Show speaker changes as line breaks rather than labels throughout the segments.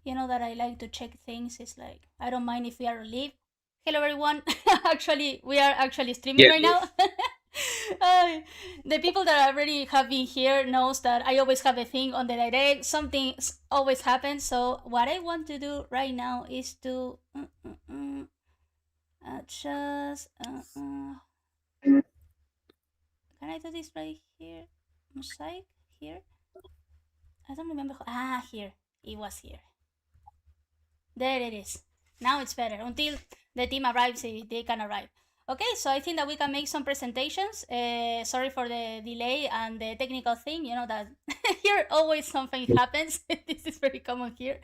You know that I like to check things. It's like I don't mind if we are live. Hello everyone. Actually, we are actually streaming
Yes,
right now.
yes.
The people that already have been here knows that I always have a thing on the direct. Something always happens. So what I want to do right now is to just can I do this right here? Mosaic here. I don't remember. Here it was here. There it is. Now it's better. Until the team arrives, they can arrive. Okay, so I think that we can make some presentations. Sorry for the delay and the technical thing. You know that here always something happens. This is very common here.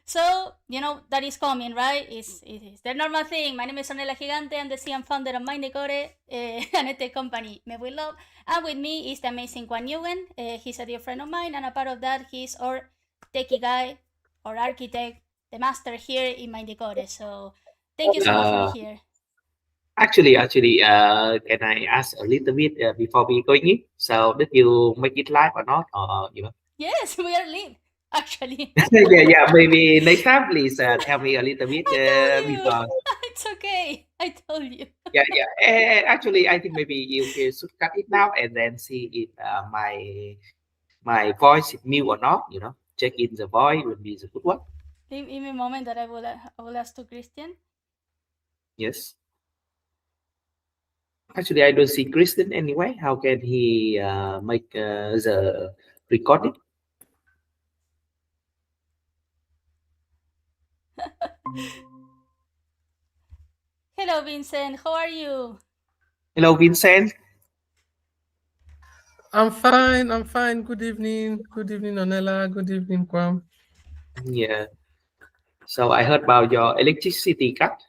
So, you know, that is coming, right? It's the normal thing. My name is Ornella Gigante. I'm the CEO and founder of MindyCore, an tech company made with love. And with me is the amazing Quan. He's a dear friend of mine. And a part of that, he's our techie guy, our architect, the master here in MindyCore. So, thank you so much for being
Uh,
here.
can I ask a little bit before we going in? So did you make it live or not? Or
Yes, we are live, actually.
yeah, yeah. Maybe next time, please tell me a little bit
I told you.
before.
It's okay. I told you.
Yeah, yeah. Actually, I think maybe you should cut it now and then see if my voice is mute or not. Check in the voice will be the good one.
Give me a moment that I will ask to Christian.
Yes. Actually, I don't see Kristen anyway. How can he make the recording?
Hello, Vincent. How are you?
Hello, Vincent.
I'm fine. I'm fine. Good evening. Good evening, Ornella. Good evening, Quan.
Yeah. So I heard about your electricity cut.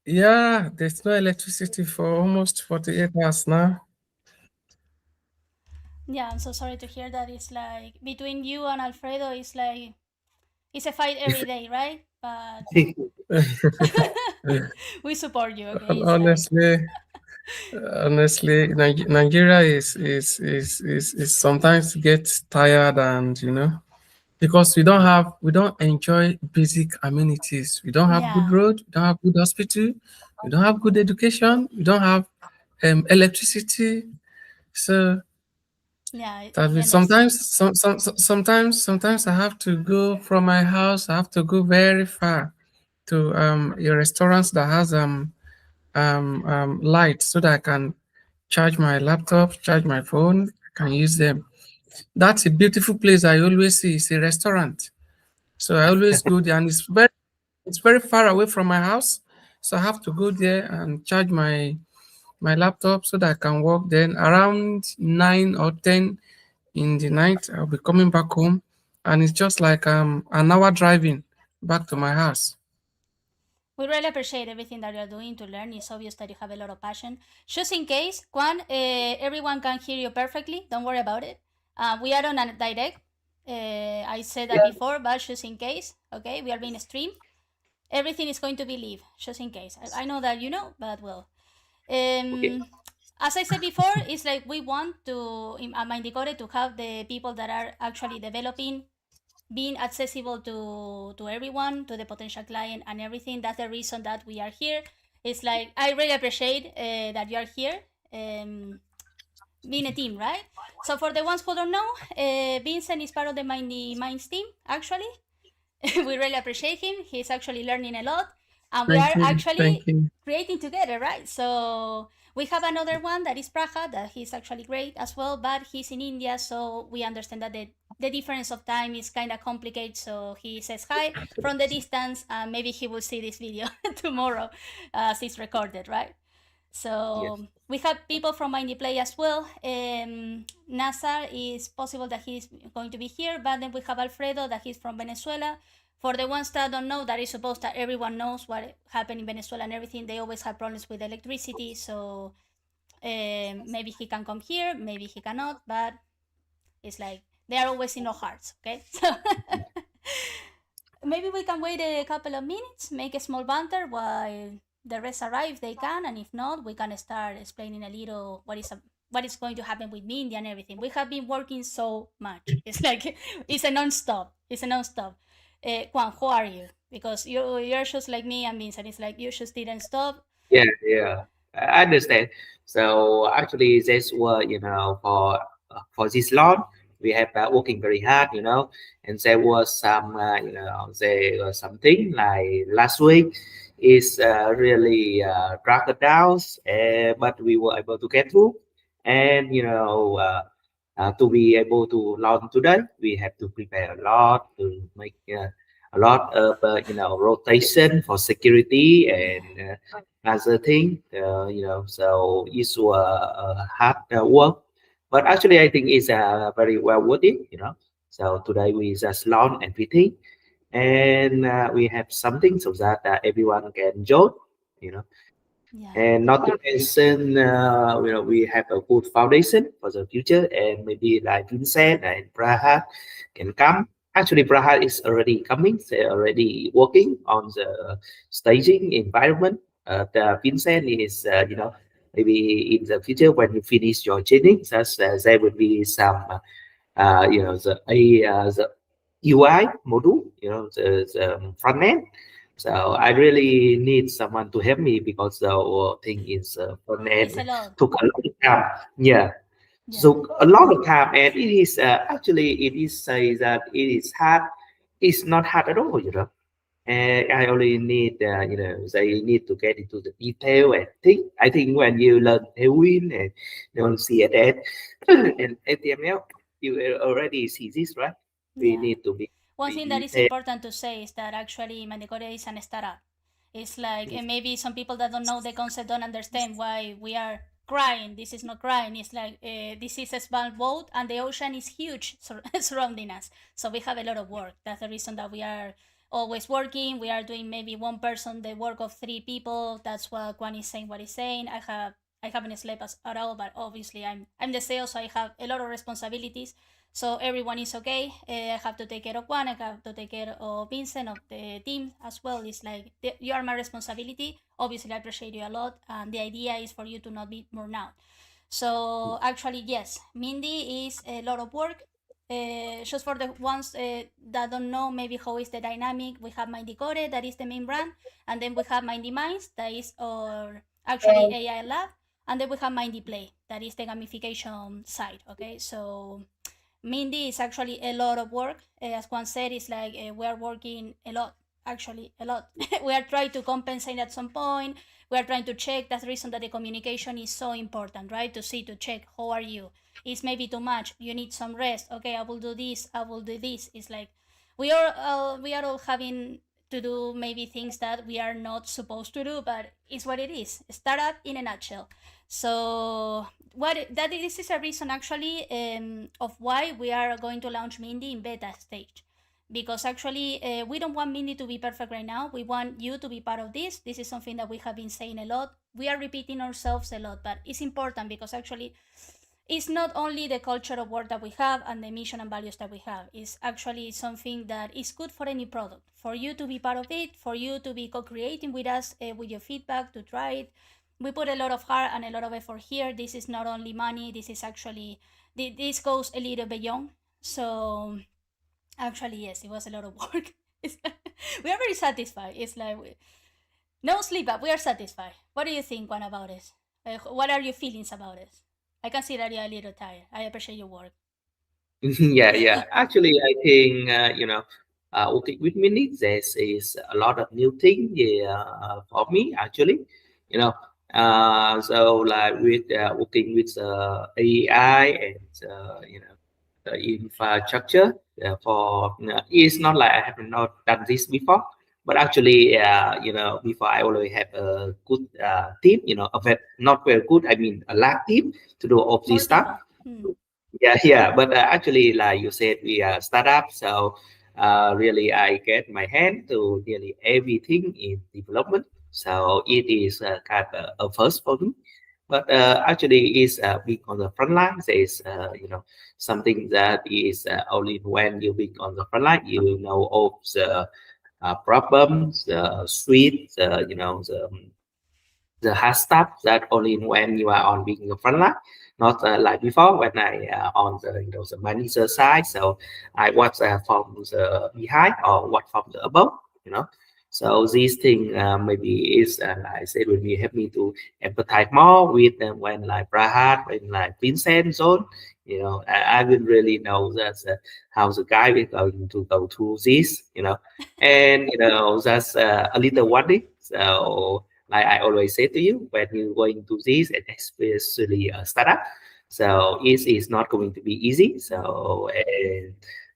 Yeah, there's no electricity for almost 48 hours now.
Yeah, I'm so sorry to hear that. It's like between you and Alfredo, it's a fight every day, right? But we support you. Okay, it's like
honestly, honestly, Nigeria is sometimes gets tired, and because we don't enjoy basic amenities. We don't have good
yeah,
road. We don't have good hospital. We don't have good education. We don't have electricity. So
yeah.
that
We
means
understand.
sometimes I have to go from my house. I have to go very far to a restaurant that has light so that I can charge my laptop, charge my phone, I can use them. That's a beautiful place I always see. It's a restaurant. So I always go there, and it's very far away from my house. So I have to go there and charge my laptop so that I can work. Then around 9 or 10 in the night, I'll be coming back home, and it's just like an hour driving back to my house.
We really appreciate everything that you're doing to learn. It's obvious that you have a lot of passion. Just in case, Juan, everyone can hear you perfectly. Don't worry about it. We are on a direct. I said that
Yeah.
before, but just in case, okay, we are being streamed. Everything is going to be live, just in case. I know that you know, but well.
Okay.
As I said before, it's like we want to, in MindyCore, to have the people that are actually developing being accessible to everyone, to the potential client and everything. That's the reason that we are here. It's like I really appreciate that you are here, being a team, right? So for the ones who don't know, Vincent is part of the MindyMinds team. Actually, we really appreciate him. He's actually learning a lot, and we
Thank
are
you. Thank
actually
you.
creating together, right? So we have another one that is Praha, that he's actually great as well, but he's in India, so we understand that the difference of time is kind of complicated. So he says hi from the distance, and maybe he will see this video tomorrow, as it's recorded, right?
Yes.
So we have people from MindyPlay as well. Nazar is possible that he's going to be here, but then we have Alfredo that he's from Venezuela. For the ones that don't know, that is supposed that everyone knows what happened in Venezuela and everything. They always have problems with electricity, so maybe he can come here, maybe he cannot, but it's like they are always in our hearts. Okay, so maybe we can wait a couple of minutes, make a small banter while the rest arrive if they can, and if not, we can start explaining a little what is going to happen with Mindy and everything. We have been working so much. It's like it's a non-stop. It's a non-stop. Quan, who are you? Because you're just like me and Vincent. It's like you just didn't stop.
Yeah, yeah, I understand. So actually, this was, for this long, we have working very hard, and there was some, there was something like last week is really dragged us down, but we were able to get through, and to be able to launch today, we have to prepare a lot to make a lot of rotation for security
Yeah,
and other thing, so it's hard work, but actually I think it's very well worth it, so today we just launch everything, and we have something so that everyone can join, you know
yeah,
and not to mention, we have a good foundation for the future, and maybe like Vincent and Praha can come. Actually, Praha is already coming. They're already working on the staging environment. The Vincent is, maybe in the future when you finish your training, such there will be some, the UI module, the front end. So I really need someone to help me because the whole thing is front
it's a
end
lot.
took a lot of time. Yeah,
Yeah,
so a lot of time, and it is actually it is say that it is hard. It's not hard at all, And I only need, they need to get into the detail and think. I think when you learn Tailwind and CSS and HTML, you already see this, right? We
yeah.
need to be
One
very
thing that is
detailed.
important to say is that actually MindyCore is an startup. It's like, and maybe some people that don't know the concept don't understand why we are crying. This is not crying. It's like this is a small boat and the ocean is huge surrounding us. So we have a lot of work. That's the reason that we are always working. We are doing maybe one person the work of three people. That's what Quan is saying. What he's saying. I haven't slept at all, but obviously I'm the sales, so I have a lot of responsibilities. So everyone is okay. I have to take care of one. I have to take care of Vincent, of the team as well. It's like you are my responsibility. Obviously, I appreciate you a lot, and the idea is for you to not be more out. So actually, yes, Mindy is a lot of work. Just for the ones that don't know, maybe how is the dynamic, we have MindyCore, that is the main brand, and then we have MindyMinds, that is our actually AI lab, and then we have MindyPlay, that is the gamification side. Okay, so Mindy is actually a lot of work. As Juan said, it's like we are working a lot, actually, a lot. We are trying to compensate at some point. We are trying to check. That's the reason that the communication is so important, right? To see, to check, how are you? It's maybe too much. You need some rest. Okay, I will do this. I will do this. It's like we are all having to do maybe things that we are not supposed to do, but it's what it is. Startup in a nutshell. So what that this is a reason actually of why we are going to launch Mindy in beta stage, because actually we don't want Mindy to be perfect right now. We want you to be part of this. This is something that we have been saying a lot. We are repeating ourselves a lot, but it's important because actually it's not only the culture of work that we have and the mission and values that we have. It's actually something that is good for any product, for you to be part of it, for you to be co-creating with us with your feedback, to try it. We put a lot of heart and a lot of effort here. This is not only money. This is actually this goes a little beyond. So actually, yes, it was a lot of work. We are very satisfied. It's like no sleep, but we are satisfied. What do you think, Juan, about it? What are your feelings about it? I can see that you're a little tired. I appreciate your work.
Yeah, yeah. Actually, I think working with Mindy, this is a lot of new thing, yeah, for me actually. You know, so like with working with AI and the infrastructure for it's not like I have not done this before, but actually, before I already have a good team. Not very good. I mean, a large team to do all
More
this stuff.
people. Hmm.
Yeah, yeah, but actually, like you said, we are startup, so really, I get my hand to nearly everything in development. So it is kind of a first for me. But actually, it's big on the front line. There is, something that is only when you big on the front line, you know all the problems, the suite, the hard stuff that only when you are on being the front line. not like before when I on the the manager side. So I watch from the behind or what from the above, you know. So this thing maybe is like I said, will be help me to empathize more with them when like Prahat, when like Vincent zone. You know, I will really know that how the guy is going to go through this, you know, and you know that's a little worry. So like I always say to you, when you're going to this, and especially a startup, so it is not going to be easy. So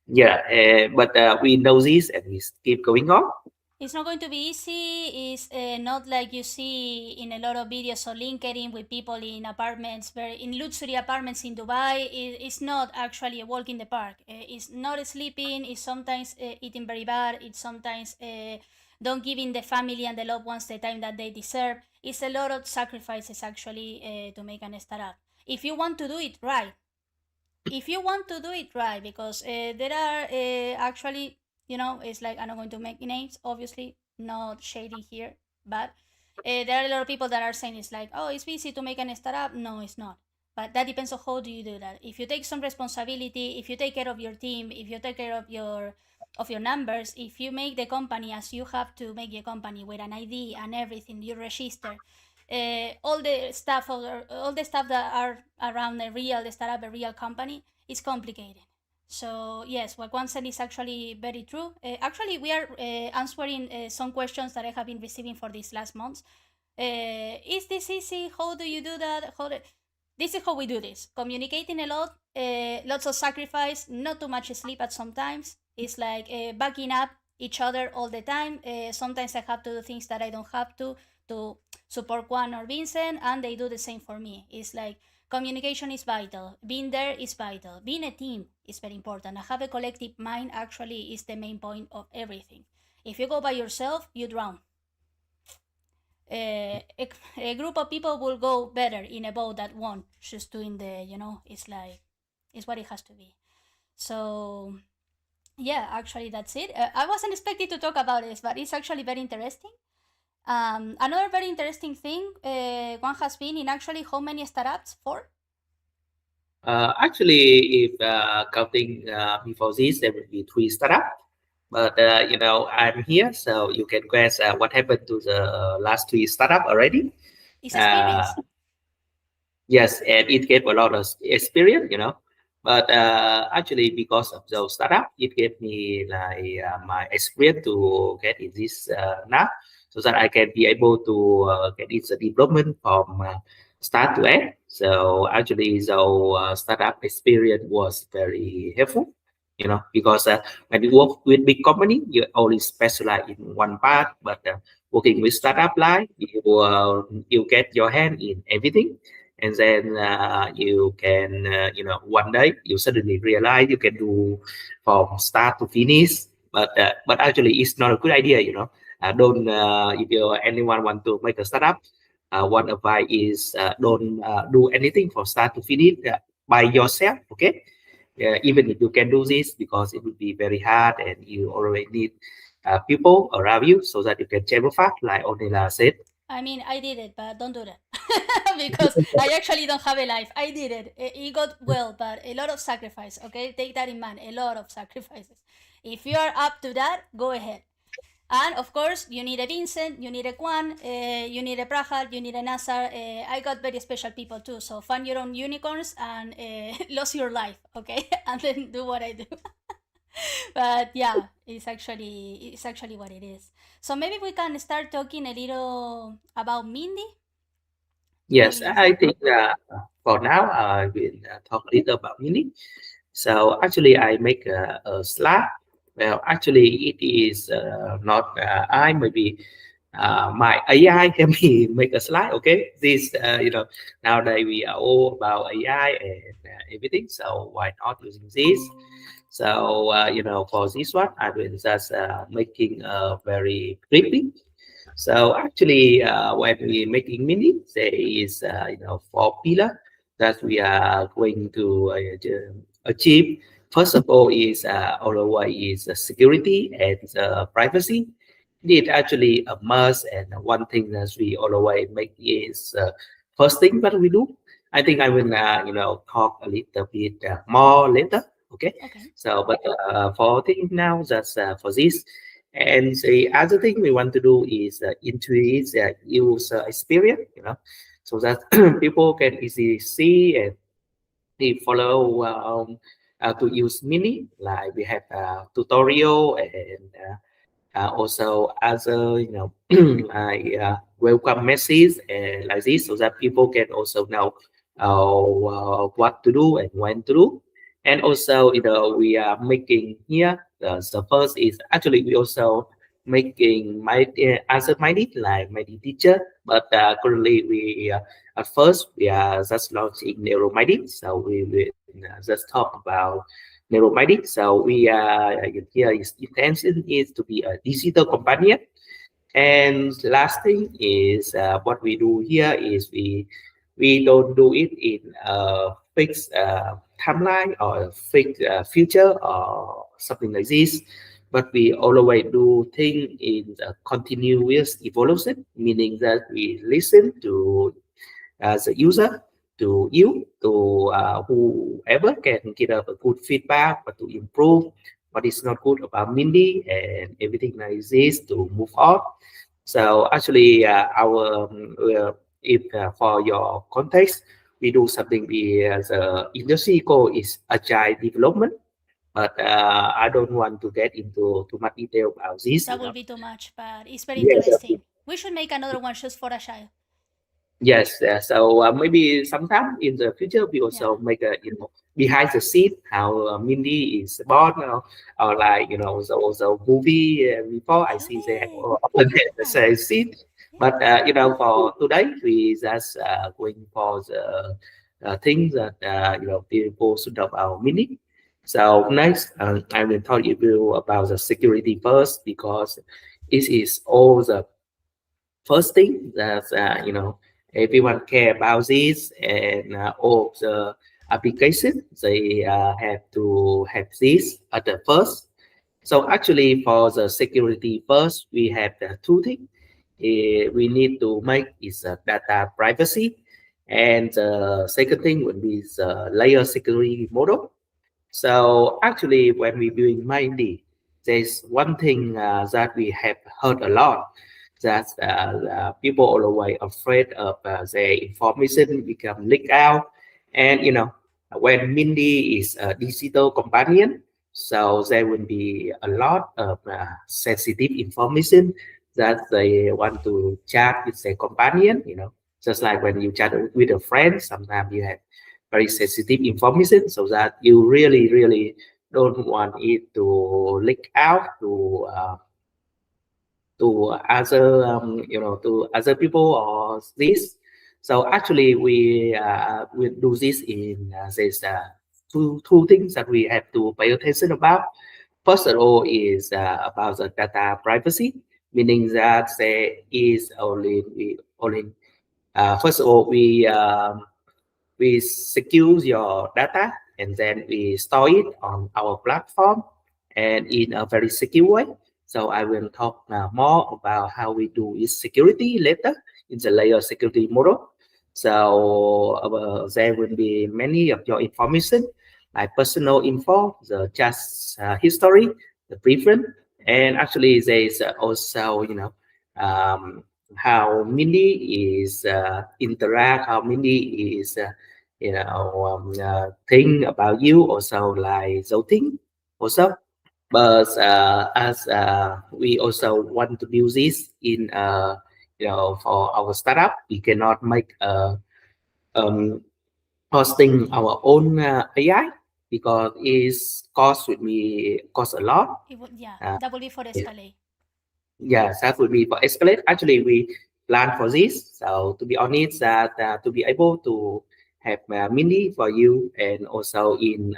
yeah, but we know this and we keep going on.
It's not going to be easy. It's not like you see in a lot of videos on LinkedIn with people in apartments, very in luxury apartments in Dubai. It's not actually a walk in the park. It's not sleeping. It's sometimes eating very bad. It's sometimes don't giving the family and the loved ones the time that they deserve. It's a lot of sacrifices actually to make an startup. If you want to do it right, if you want to do it right, because there are actually, you know, it's like I'm not going to make names, obviously, not shady here, but there are a lot of people that are saying it's like, oh, it's easy to make an startup. No, it's not. But that depends on how do you do that. If you take some responsibility, if you take care of your team, if you take care of your numbers, if you make the company as you have to make your company with an ID and everything, you register, all the stuff that are around a real startup, a real company, is complicated. So yes, what Quan said is actually very true. Actually, we are answering some questions that I have been receiving for these last months. Is this easy? How do you do that? This is how we do this. Communicating a lot, lots of sacrifice, not too much sleep at sometimes. It's like backing up each other all the time. Sometimes I have to do things that I don't have to support Quan or Vincent, and they do the same for me. It's like communication is vital. Being there is vital. Being a team is very important. I have a collective mind actually is the main point of everything. If you go by yourself, you drown. A group of people will go better in a boat that won't just doing the, you know, it's like, it's what it has to be. So yeah, actually that's it. I wasn't expecting to talk about this, but it's actually very interesting. Another very interesting thing, one has been in actually how many startups for?
Actually, if counting before this, there will be three startups. But you know, I'm here, so you can guess what happened to the last three startup already.
It's
Uh,
experience.
yes, and it gave a lot of experience, you know. But actually, because of those startup, it gave me like my experience to get in this now, so that I can be able to get into the development from start to end. So actually, the startup experience was very helpful, you know, because when you work with big company, you only specialize in one part, but working with startup like you get your hand in everything, and then you can you know, one day you suddenly realize you can do from start to finish, but actually it's not a good idea, you know. Don't if you anyone want to make a startup, one advice is don't do anything from start to finish by yourself, okay. Even if you can do this, because it will be very hard and you already need people around you so that you can chamber fast like Ornella said.
I mean, I did it, but don't do that. Because I actually don't have a life. I did it. It got well, but a lot of sacrifice, okay? Take that in mind. A lot of sacrifices. If you are up to that, go ahead. And of course, you need a Vincent, you need a Quan, you need a Prahat, you need a Nazar. I got very special people too. So find your own unicorns and lose your life, okay? And then do what I do. But yeah, it's actually what it is. So maybe we can start talking a little about Mindy.
Yes,
If
I think for now I will talk a little about Mindy. So actually, I make a slide. Well, actually, it is not I maybe my AI help me make a slide. Okay, this you know, nowadays we are all about AI and everything. So why not using this? So you know, for this one, I will just making a very briefly. So actually, when we making Mindy, there is you know, four pillar that we are going to achieve. First of all, is always is security and privacy. It actually a must, and one thing that we always make is first thing that we do. I think I will, talk a little bit more later. Okay.
Okay.
So, but for thing now, just for this, and the other thing we want to do is introduce user experience. So that people can easily see and they follow how to use Mini. Like we have a tutorial and also other like welcome message and like this so that people can also know what to do and when to do. And also we are making here the first is actually we also making my answer my need like my teacher, but currently we at first we are just launching neurominding, so we will just talk about neurominding. So we here is intention is to be a digital companion. And last thing is what we do here is we don't do it in a fixed timeline or a fixed future or something like this, but we always do things in a continuous evolution, meaning that we listen to as a user, to you, to whoever can give us a good feedback, but to improve what is not good about Mindy and everything like this to move on. So actually, if for your context, we do something the industry call is agile development, but I don't want to get into too much detail about this.
That will be too much, but it's very
Yes,
interesting. We should make another one just for a child.
yes, so maybe sometime in the future we
Yeah.
also make a behind the scene how Mindy is born, or like the movie before I
I love
see they have
it.
often the
Yeah.
same scene. But
Yeah.
for today we just going for the things that people should know about Mindy. So next I will tell you about the security first because it is all the first thing that everyone care about this, and all the application they have to have this at the first. So actually for the security first we have the two things we need to make is data privacy, and the second thing would be the layer security model. So actually, when we doing Mindy, there's one thing that we have heard a lot, that people all the way afraid of their information become leaked out. And when Mindy is a digital companion, so there will be a lot of sensitive information that they want to chat with their companion. Just like when you chat with a friend, sometimes you have very sensitive information, so that you really really don't want it to leak out to other to other people or this. So actually we do this in this two things that we have to pay attention about. First of all is about the data privacy, meaning that there is only first of all we secure your data and then we store it on our platform and in a very secure way. So I will talk more about how we do its security later in the layer security model. So there will be many of your information like personal info, the just history, the preference, and actually there is also um, how Mindy is interact, how Mindy is think about you also like voting also. But as we also want to build this in for our startup, we cannot make um, hosting our own AI because its cost would be cost a lot.
It would, yeah,
uh,
that will be for escalate.
Yes, that would be for escalate. Actually, we plan for this. So to be honest, that to be able to have Mindy for you and also in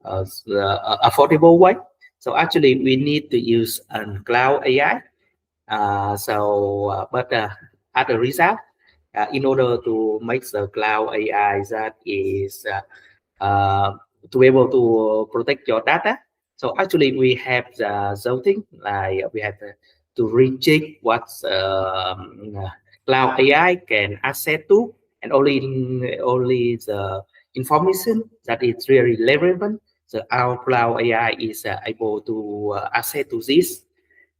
affordable way. So actually, we need to use cloud AI. But as a result, in order to make the cloud AI that is uh, to be able to protect your data. So actually, we have the thing like we have to recheck what cloud AI can access to, and only the information that is really relevant. So our cloud AI is able to access to this.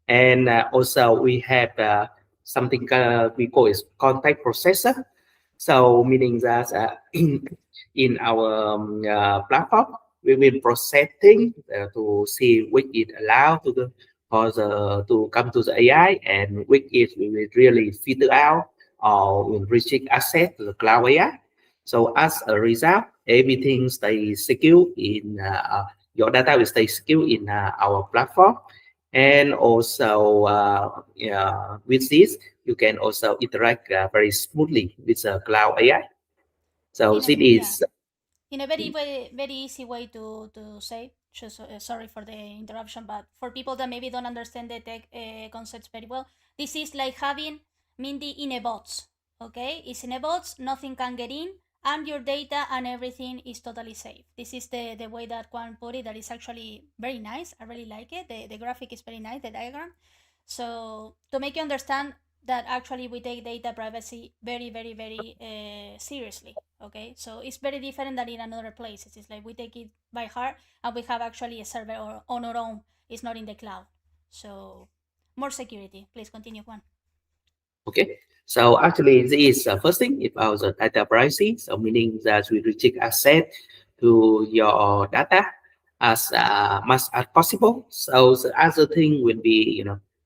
And also we have something we call is contact processor. So meaning that in our platform, we will processing to see which is allowed to the for the to come to the AI, and which is we will really filter out or will restrict access to the cloud AI. So as a result, everything stays secure in your data will stay secure in our platform. And also with this, you can also interact very smoothly with the cloud AI. So
In
this
a yeah,
is
in a very easy way to say. Just sorry for the interruption, but for people that maybe don't understand the tech concepts very well, this is like having Mindy in a box. Okay, it's in a box, nothing can get in, and your data and everything is totally safe. This is the way that Quan put it. That is actually very nice. I really like it. The graphic is very nice. The diagram. So to make you understand that actually we take data privacy very seriously. Okay, so it's very different than in another places. It's like we take it by heart, and we have actually a server or on our own. It's not in the cloud. So more security. Please continue, Juan.
okay. So actually, this is first thing about the data privacy. So meaning that we restrict access to your data as much as possible. So the other thing will be,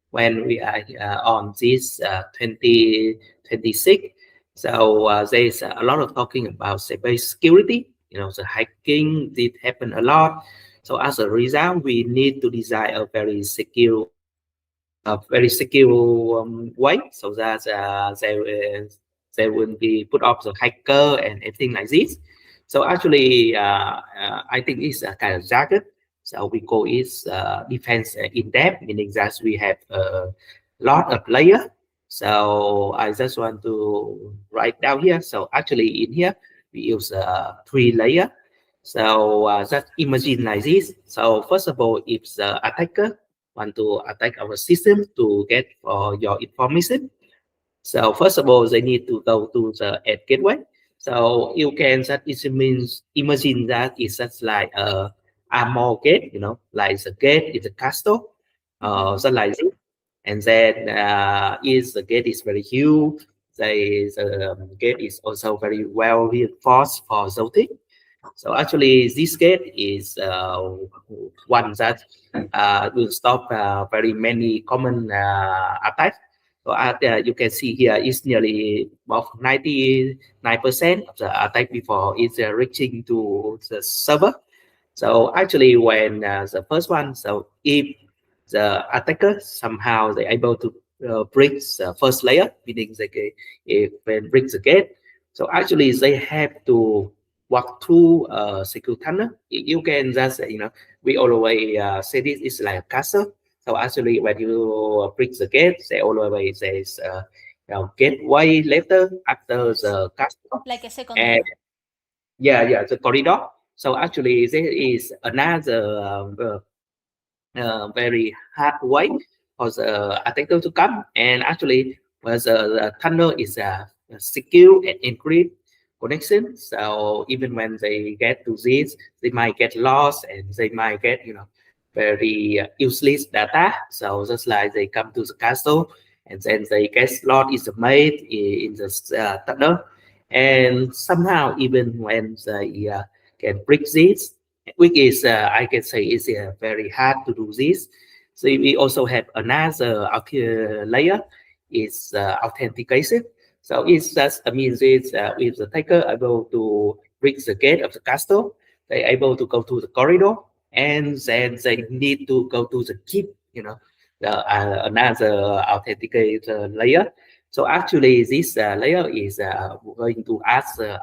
when we are on this 2026, so there's a lot of talking about cyber security. The hacking did happen a lot. So as a result, we need to design a very secure way, so that they will be put off the hacker and everything like this. So actually, I think it's a kind of jargon. So we call it defense in depth, meaning that we have a lot of layer. So I just want to write down here. So actually in here we use three layer. So just imagine like this. So first of all, if the attacker want to attack our system to get your information. So first of all, they need to go to the ad gateway. So you can just imagine that it's just like a armor gate, like the gate is a castle,
Mm-hmm.
so like this. And then is the gate is very huge. The gate is also very well reinforced for zooting. So actually, this gate is one that will stop very many common attacks. So you can see here is nearly about 99% of the attack before it's reaching to the server. So actually, when the first one, so if the attacker somehow they able to break the first layer, meaning if when break the gate, so actually they have to walk through a secure tunnel. You can just we always say this is like a castle. So actually, when you break the gate, they always says gateway later after
Yes,
the castle,
like a second
and
door.
yeah, the corridor. So actually, there is another very hard way for the attacker to come. And actually, the tunnel is a secure and encrypt connection. So even when they get to this, they might get lost and they might get very useless data. So just like they come to the castle and then they get lost in the maze in the tunnel, and somehow even when they can break this, which is I can say is very hard to do this. So we also have another layer is authentication. So it's just means it's if the taker able to break the gate of the castle, they able to go to the corridor, and then they need to go to the keep, another authenticator layer. So actually, this layer is going to ask the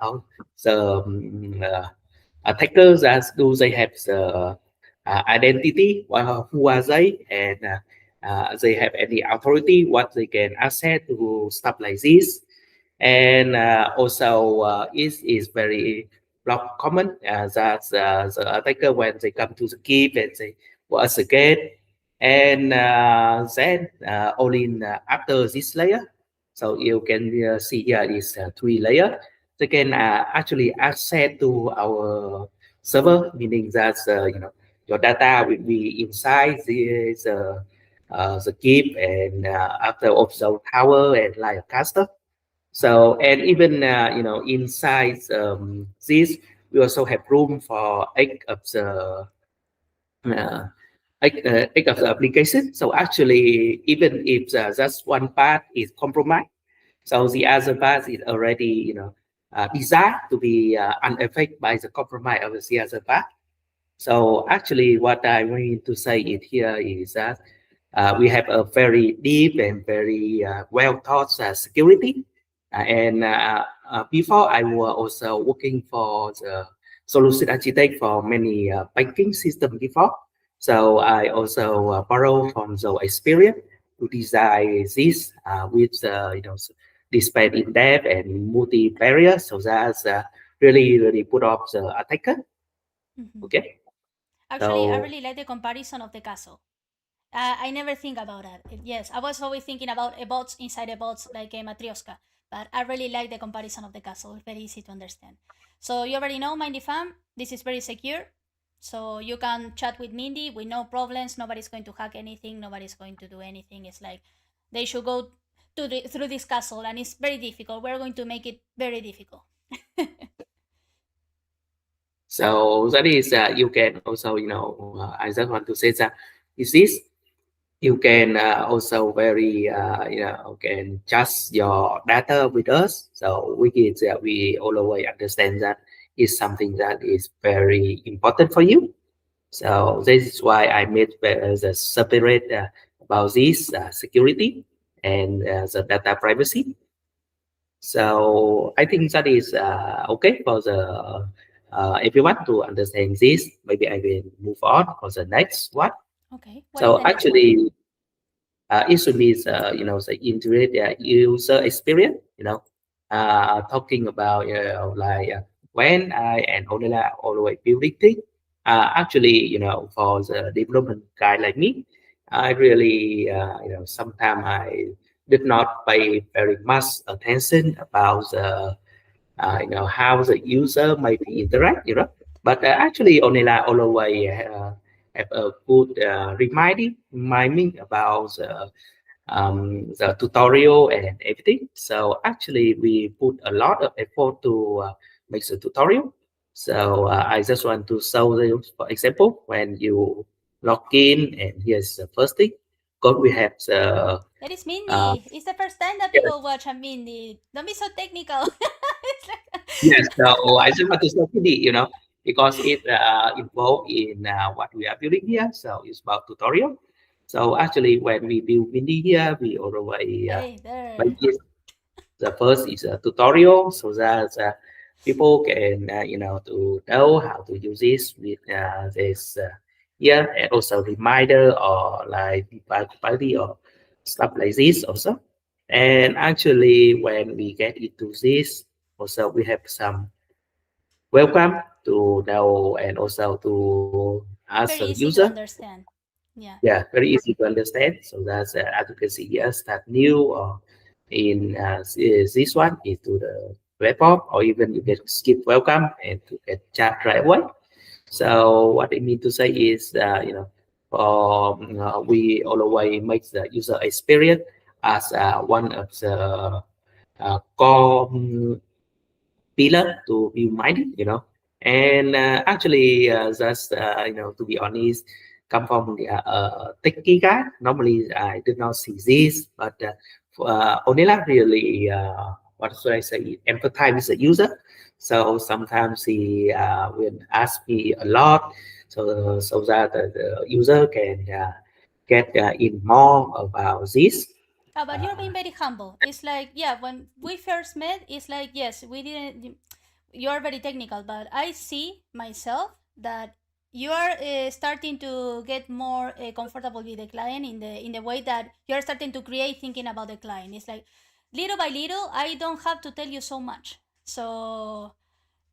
attackers as do they have the identity, who are they, and they have any authority, what they can access to stuff like this. And also is very block common that the attacker when they come to the keep and they was the gate, and then only after this layer. So you can see here is three layer. they can actually access to our server, meaning that your data will be inside the keep and after also tower and like a cluster. So and even inside this, we also have room for uh, eight of the application. So actually, even if just one part is compromised, so the other part is already designed to be unaffected by the compromise of the other part. So actually, what I want to say it here is that we have a very deep and very well thought security. Before I was also working for the solution architect for many banking system before. So I also borrow from the experience to design this with display in depth and multi barrier, so that's really put off the attacker.
Mm-hmm.
Okay,
Actually, I
so
really like the comparison of the castle. I never think about that. Yes, I was always thinking about a bots inside a bots like a matryoshka, but I really like the comparison of the castle. It's very easy to understand. So you already know, Mindy fam, this is very secure. So you can chat with Mindy with no problems. Nobody's going to hack anything. Nobody's going to do anything. It's like they should go through this castle, and it's very difficult. We're going to make it very difficult.
so that is you can also I just want to say that is this you can also very can trust your data with us, so which is that we always understand that is something that is very important for you. So this is why I made the separate about this security and the data privacy. So I think that is okay for the if you want to understand this, maybe I will move on for the next one.
Okay, what is
So
the next one?
actually, it should be the integrate user experience. Talking about like when I and Ornella always building thing. Actually, for the development guy like me, I really sometimes I did not pay very much attention about the how the user might be interact. But actually, Ornella always have a good reminding about the tutorial and everything. So actually, we put a lot of effort to make the tutorial. So I just want to show you, for example, when you log in, and here's the first thing. Because we have the
That is
uh,
Mindy. It's the first time that
yes,
people watch a Mindy. Don't be so technical. It's
yes.
like-
So I just want to show you, because it involved in what we are building here. So it's about tutorial. So actually, when we build Mindy here, we already
hey
make
there.
it. The first is a tutorial so that people can to know how to use this with this here, and also reminder or like party or stuff like this also. And actually, when we get into this, also we have some welcome to know and also to as a
Very easy to
user.
understand. Yeah.
Yeah, very easy to understand. So that's as you can see here, start new or in this one into the platform, or even you can skip welcome and to get chat right away. So what I mean to say is, we always make the user experience as one of the core pillar to be minded, and actually that's to be honest, come from the techie guy. Normally I did not see this, but Onela really what should I say, empathize with the user. So sometimes he will ask me a lot, so that the user can get in more about this.
But you're
uh,
being very humble. It's like, yeah, when we first met, it's like, yes, we didn't. You're very technical, but I see myself that you are starting to get more comfortable with the client in the way that you're starting to create thinking about the client. It's like little by little, I don't have to tell you so much. So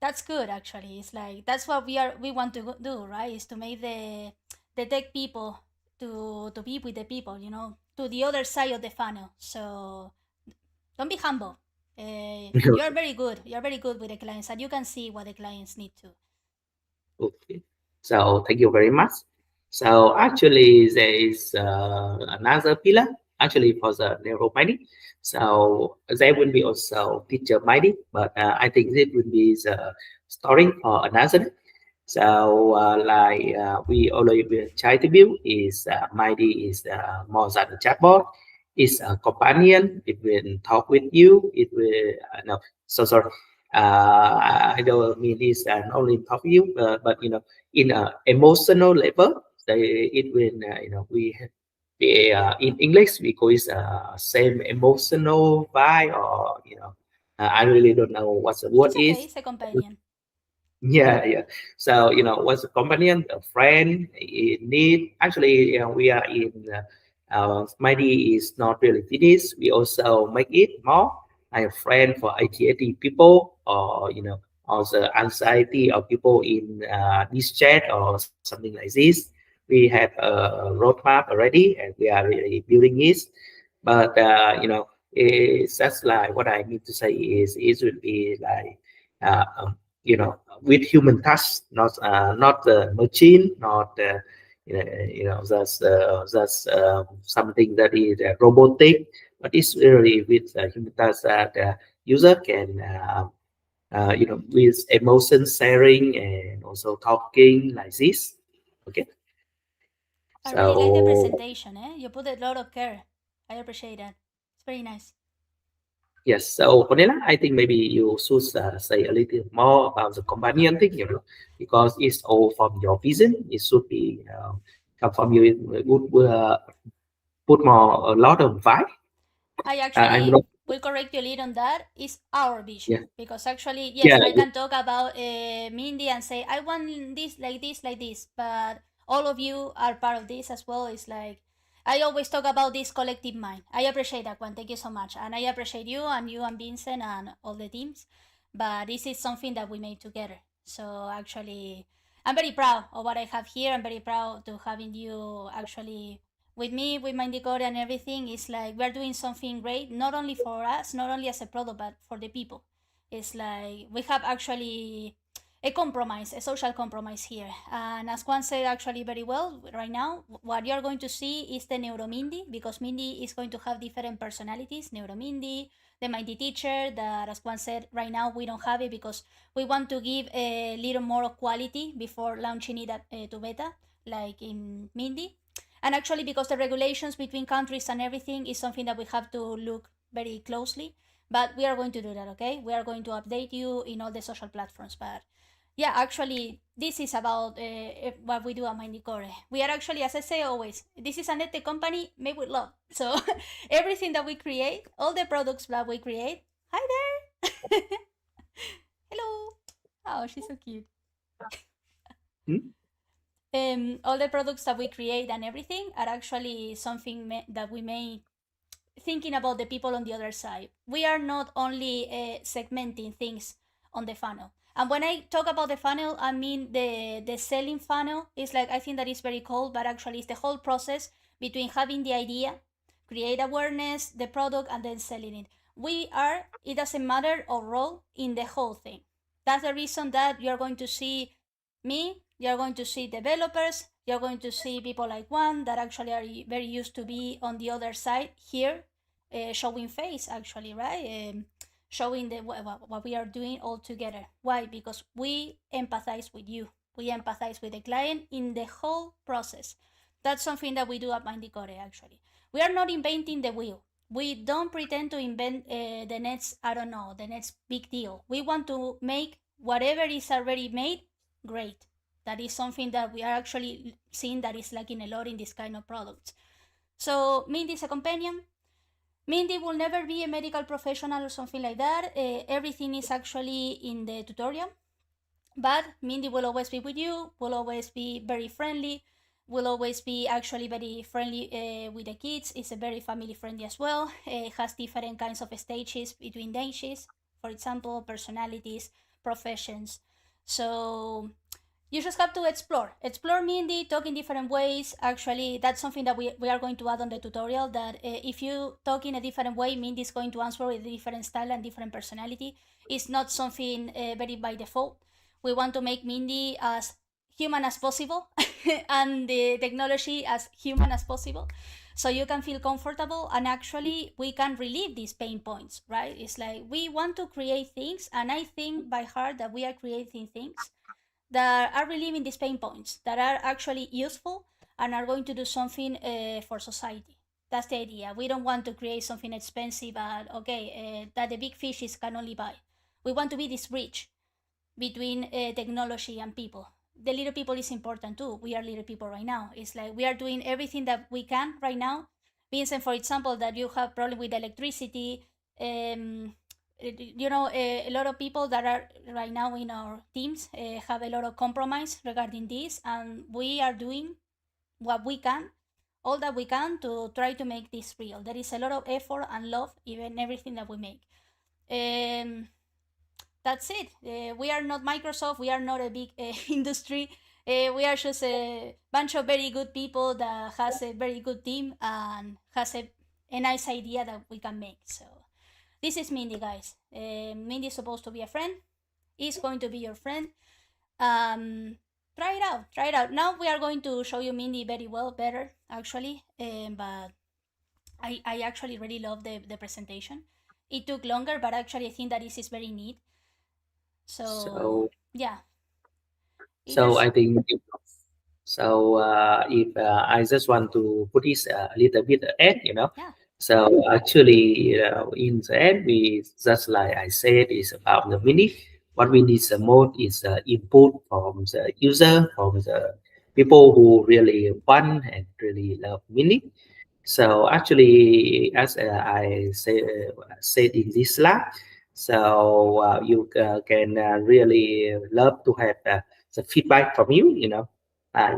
that's good actually. It's like that's what we want to do, right? Is to make the tech people to be with the people, to the other side of the funnel. So don't be humble. You're very good. You're very good with the clients, and you can see what the clients need to.
Okay. So thank you very much. So actually, there is another pillar actually for the neuro mining. So there will be also teacher mining, but I think it will be the story for another. So we already will try to build is Mindy is more than a chatbot. It's a companion. It will talk with you. It will no. So sorry. I don't mean it's only talk with you, but in a emotional level, it will we have in English we call it same emotional vibe or I really don't know what the word
It's okay.
is.
It's a companion.
Yeah, yeah. So, what's a companion, a friend in need? Actually, we are in Mighty is not really finished. We also make it more like a friend for AT&T people or, or the anxiety of people in this chat or something like this. We have a roadmap already and we are really building it. But, it's just like what I need to say is it would be like, with human touch, not the machine, not that's something that is robotic, but it's really with human touch that user can with emotion sharing and also talking like this. Okay,
I really like the
so
presentation. You put a lot of care. I appreciate that. It's very nice.
yes, so Cornelia, I think maybe you should say a little more about the companion thing, because it's all from your vision. It should be come from you. It would put more a lot of vibe.
I
I'm
actually
not.
will correct you a little on that. It's our vision
Yeah,
because actually, yes,
yeah,
I can talk about Mindy and say I want this like this like this, but all of you are part of this as well. It's like I always talk about this collective mind. I appreciate that one. Thank you so much, and I appreciate you and Vincent and all the teams. But this is something that we made together. So actually, I'm very proud of what I have here. I'm very proud to having you actually with me, with MindyCore and everything. It's like we're doing something great, not only for us, not only as a product, but for the people. It's like we have actually a compromise, a social compromise here. And as Quan said actually very well, right now, what you're going to see is the Neuro Mindy, because Mindy is going to have different personalities. Neuro Mindy, the Mindy teacher, that as Quan said, right now we don't have it because we want to give a little more quality before launching it to beta, like in Mindy. And actually, because the regulations between countries and everything is something that we have to look very closely. But we are going to do that, okay? We are going to update you in all the social platforms. But yeah, actually, this is about what we do at MindyCore. We are actually, as I say always, this is a net company made with love. So everything that we create, all the products that we create, hi there. Hello. Oh, she's so cute.
hmm?
All the products that we create and everything are actually something that we make thinking about the people on the other side. We are not only segmenting things on the funnel. And when I talk about the funnel, I mean the selling funnel. It's like I think that is very cold, but actually it's the whole process between having the idea, create awareness, the product, and then selling it. We are, it doesn't matter our role in the whole thing. That's the reason that you're going to see me, you're going to see developers, you're going to see people like Quan that actually are very used to be on the other side here, showing face actually, right? Showing what we are doing all together. Why? Because we empathize with you. We empathize with the client in the whole process. That's something that we do at MindyCore actually. We are not inventing the wheel. We don't pretend to invent the next, I don't know, the next big deal. We want to make whatever is already made great. That is something that we are actually seeing that is lacking a lot in this kind of products. So Mindy is a companion. Mindy will never be a medical professional or something like that. Everything is actually in the tutorial. But Mindy will always be with you, will always be very friendly, will always be actually very friendly with the kids. It's a very family friendly as well. It has different kinds of stages between niches, for example, personalities, professions. So you just have to explore Mindy, talk in different ways. Actually, that's something that we are going to add on the tutorial, that if you talk in a different way, Mindy is going to answer with a different style and different personality. It's not something very by default. We want to make Mindy as human as possible and the technology as human as possible, so you can feel comfortable, and actually we can relieve these pain points, right? It's like we want to create things, and I think by heart that we are creating things that are relieving these pain points, that are actually useful and are going to do something for society. That's the idea. We don't want to create something expensive, but that the big fishes can only buy. We want to be this bridge between technology and people. The little people is important too. We are little people right now. It's like we are doing everything that we can right now. Vincent, for example, that you have problem with electricity. A lot of people that are right now in our teams have a lot of compromise regarding this, and we are doing what we can, all that we can, to try to make this real. There is a lot of effort and love even everything that we make. That's it. We are not Microsoft. We are not a big industry. We are just a bunch of very good people that has a very good team and has a nice idea that we can make. So this is Mindy, guys. Mindy is supposed to be a friend. Is going to be your friend. Try it out. Try it out. Now we are going to show you Mindy very well, better actually. But I actually really love the presentation. It took longer, but actually I think that this is very neat. So yeah.
So I think so. If I just want to put this a little bit ahead,
Yeah.
So actually, in the end, we just like I said, is about the mini. What we need the most is input from the user, from the people who really want and really love mini. So actually, as said in this slide, so you can really love to have the feedback from you.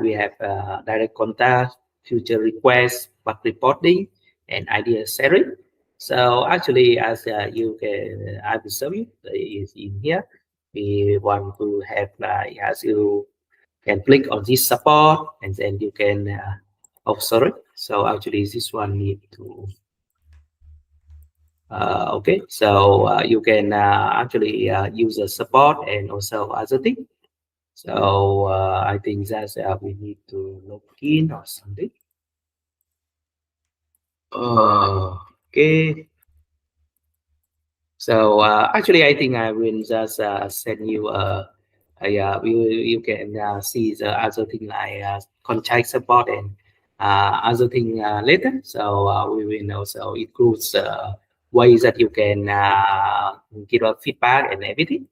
We have direct contact, future requests, bug reporting, and idea sharing. So actually, as you can, I will show you is in here. We want to have as you can click on this support, and then you can. Oh, sorry. So actually, this one need to. Okay, so you can actually use the support and also other thing. So I think that we need to log in or something. Okay. So actually, I think I will just send you you can see the other thing like contact support and other thing later. So we will also include ways that you can give a feedback and everything.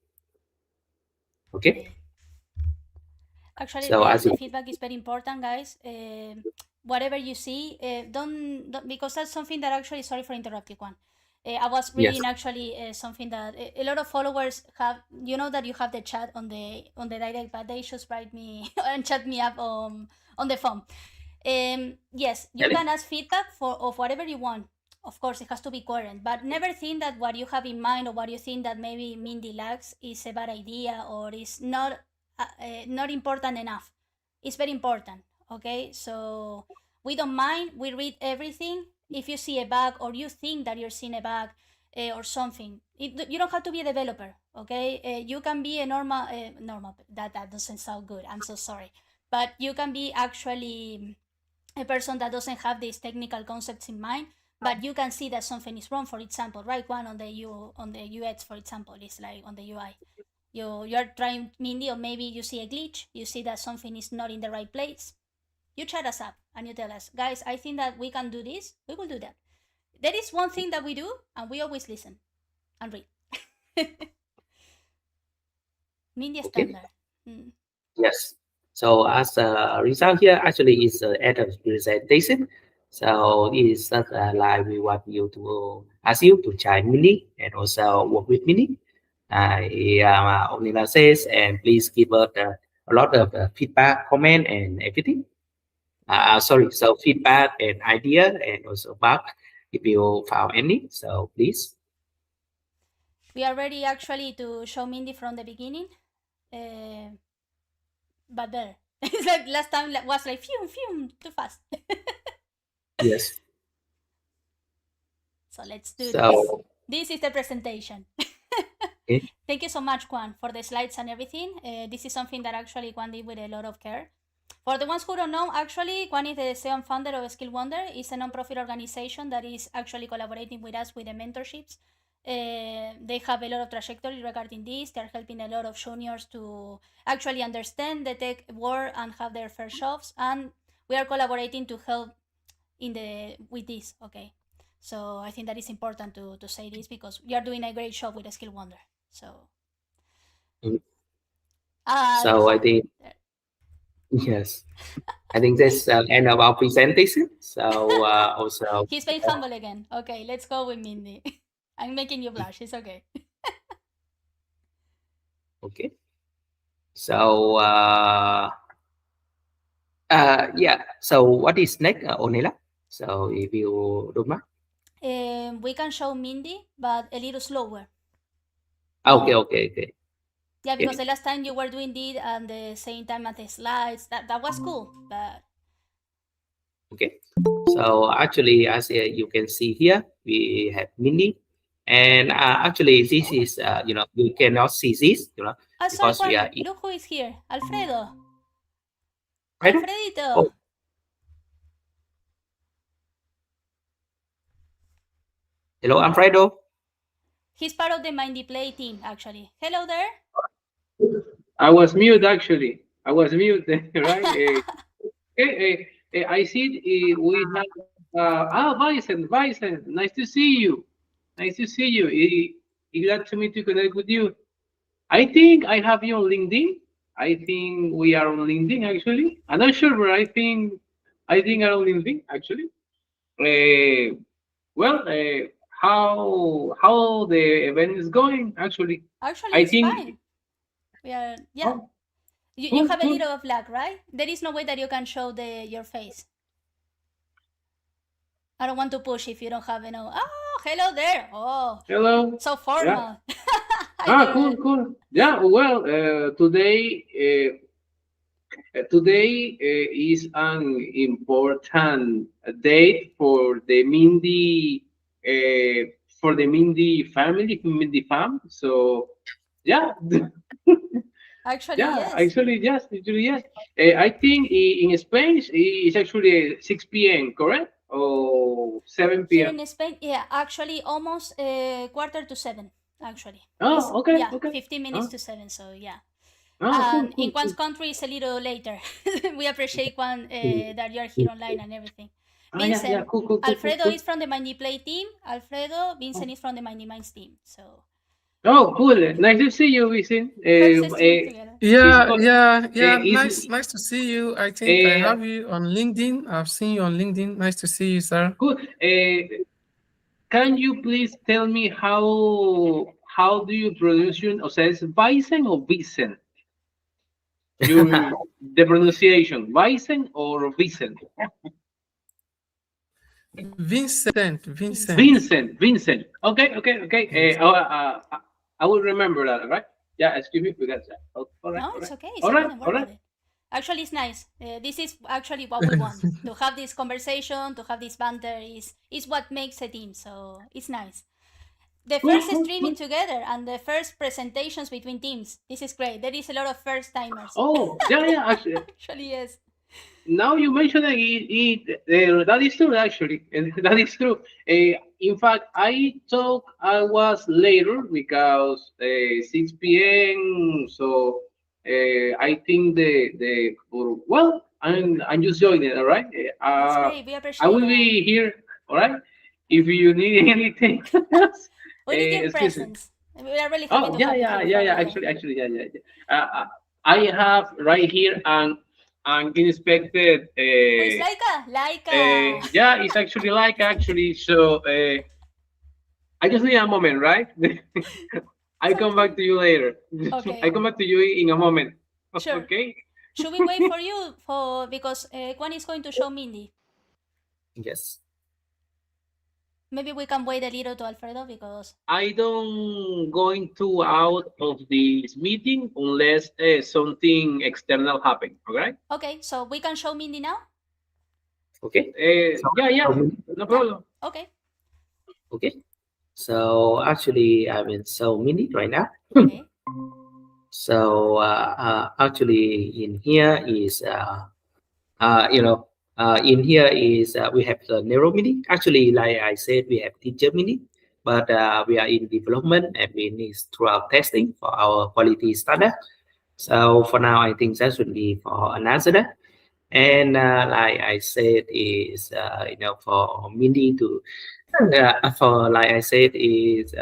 Okay.
Actually,
So as
the
you
feedback is very important, guys. Whatever you see, don't, because that's something that actually. Sorry for interrupting, Quan. I was
yes,
reading actually something that a lot of followers have. You know that you have the chat on the direct, but they just write me and chat me up on the phone. Yes, you
Ellie?
can ask feedback for of whatever you want. Of course, it has to be coherent, but never think that what you have in mind or what you think that maybe Mindy lacks is a bad idea or is not important enough. It's very important. Okay, so we don't mind. We read everything. If you see a bug or you think that you're seeing a bug or something, you don't have to be a developer. Okay, you can be a normal. That doesn't sound good. I'm so sorry, but you can be actually a person that doesn't have these technical concepts in mind, but you can see that something is wrong. For example, right, one on the UX, for example, is like on the UI. You're trying Mindy, or maybe you see a glitch, you see that something is not in the right place. You chat us up and you tell us, guys, I think that we can do this. We will do that. There is one thing that we do, and we always listen and read. Mindy
Okay.
standard. Mm.
Yes. So as a result here, actually is at a presentation. So it is not like we want you to ask you to try Mini and also work with Mini. Only says, and please give us a lot of feedback, comment, and everything.
Yeah.
Sorry, so feedback and idea and also bug if you found any. So please.
We are ready actually to show Mindy from the beginning. but better. It's like last time was like phew, too fast.
Yes.
So let's do this.
So
This is the presentation.
okay.
Thank you so much, Quan, for the slides and everything. This is something that actually Quan did with a lot of care. For the ones who don't know, actually, Quan is the CEO and founder of Skill Wonder. It's a non-profit organization that is actually collaborating with us with the mentorships. They have a lot of trajectory regarding this. They're helping a lot of juniors to actually understand the tech world and have their first jobs. And we are collaborating to help with this. Okay, so I think that is important to say this because we are doing a great job with Skill Wonder. So,
So I think yes. I think that's the end of our presentation. So also,
he's being humble again. Okay, let's go with Mindy. I'm making you blush. It's okay.
okay. So yeah. So what is next, Ornella? So if you don't mind.
We can show Mindy, but a little slower.
Okay, okay.
Yeah, because the last time you were doing it at the same time as the slides, that was cool. But
okay. So actually, as you can see here, we have Mindy, and actually, this is you cannot see this,
sorry,
because we
Quan,
are in.
look who is here. Alfredo.
Right?
Alfredito.
Oh, hello, Alfredo.
He's part of the MindyPlay team, actually. Hello there.
I was mute actually. I was mute, right? I see we have Bison. Nice to see you. Nice to see you. Glad to meet you. Connect with you. I think I have you on LinkedIn. I think we are on LinkedIn actually. I'm not sure, but I think I'm on LinkedIn actually. Uh, well, how the event is going actually?
Actually,
I
it's
think.
fine. We are, yeah.
Oh,
You
cool,
have a
cool.
little of lag, right? There is no way that you can show your face. I don't want to push if you don't have Oh, hello there. Oh,
Hello.
so
Yeah.
formal. Hi there.
Cool. Yeah. Well, today is an important date for the Mindy family, Mindy fam. So, yeah,
Actually,
yeah.
yes.
Actually, yes. I think in Spain it's actually 6 p.m. Correct? Or 7
Here
p.m.
in Spain, yeah, actually almost 6:45, actually. It's,
Oh, okay,
yeah,
okay.
15 minutes
Oh,
to 7, so yeah.
cool,
And in
cool,
Quan's
cool.
country, it's a little later. We appreciate Quan that you're here online and everything.
Yeah,
Vincent, Alfredo
cool.
is from the MindyPlay team. Alfredo, Vincent is from the MindyMinds team. So,
Oh, cool. Nice to see you, Vincent.
first stream together.
Yeah.
Is
Nice to see you. I think I have you on LinkedIn. I've seen you on LinkedIn. Nice to see you, sir.
cool. Can you please tell me how do you pronounce your, o sea, es Bison or Vicent? Your the pronunciation, Bison or Vicent?
Vincent.
Vincent. Okay.
Yes.
I will remember that. Right? Yeah. Excuse me for that. Oh, all right.
No,
All
it's
right.
okay. It's
All
okay.
right.
Don't worry
All
about
right.
it. Actually, it's nice. This is actually what we want. To have this conversation, to have this banter is what makes a team. So it's nice. The first streaming together and the first presentations between teams. This is great. There is a lot of first timers.
Oh, yeah.
Actually, yes.
Now you mentioned that that is true actually, and that is true. In fact, I was later because 6 p.m. So I think well, I'm just joining. All right.
That's great. We
I
appreciate
will
that.
be here. All right. If you need anything else,
We need your
excuse me.
presence. We are really happy
Oh,
to have you here for
yeah.
the.
I have right here an unexpected.
Who is Laika? Laika.
Yeah, it's actually like actually. So I just need a moment, right? I
It's
come back
okay.
to you later. I
Okay.
come back to you in a moment.
Sure.
Okay.
Should we wait for you because Quan is going to show Mindy?
Yes.
Maybe we can wait a little to Alfredo because.
I don't going to out of this meeting unless something external happen. Okay.
Okay, so we can show Mindy now?
Okay.
Yeah, yeah, no
Yeah,
problem.
okay.
Okay. So actually, I'm in so mini right now.
Okay.
So actually, in here is you know in here is we have the Neuro Mini. Actually, like I said, we have Teacher Mini, but we are in development and we need throughout testing for our quality standard. So for now, I think that should be for another day. And like I said, is for Mindy to for like I said is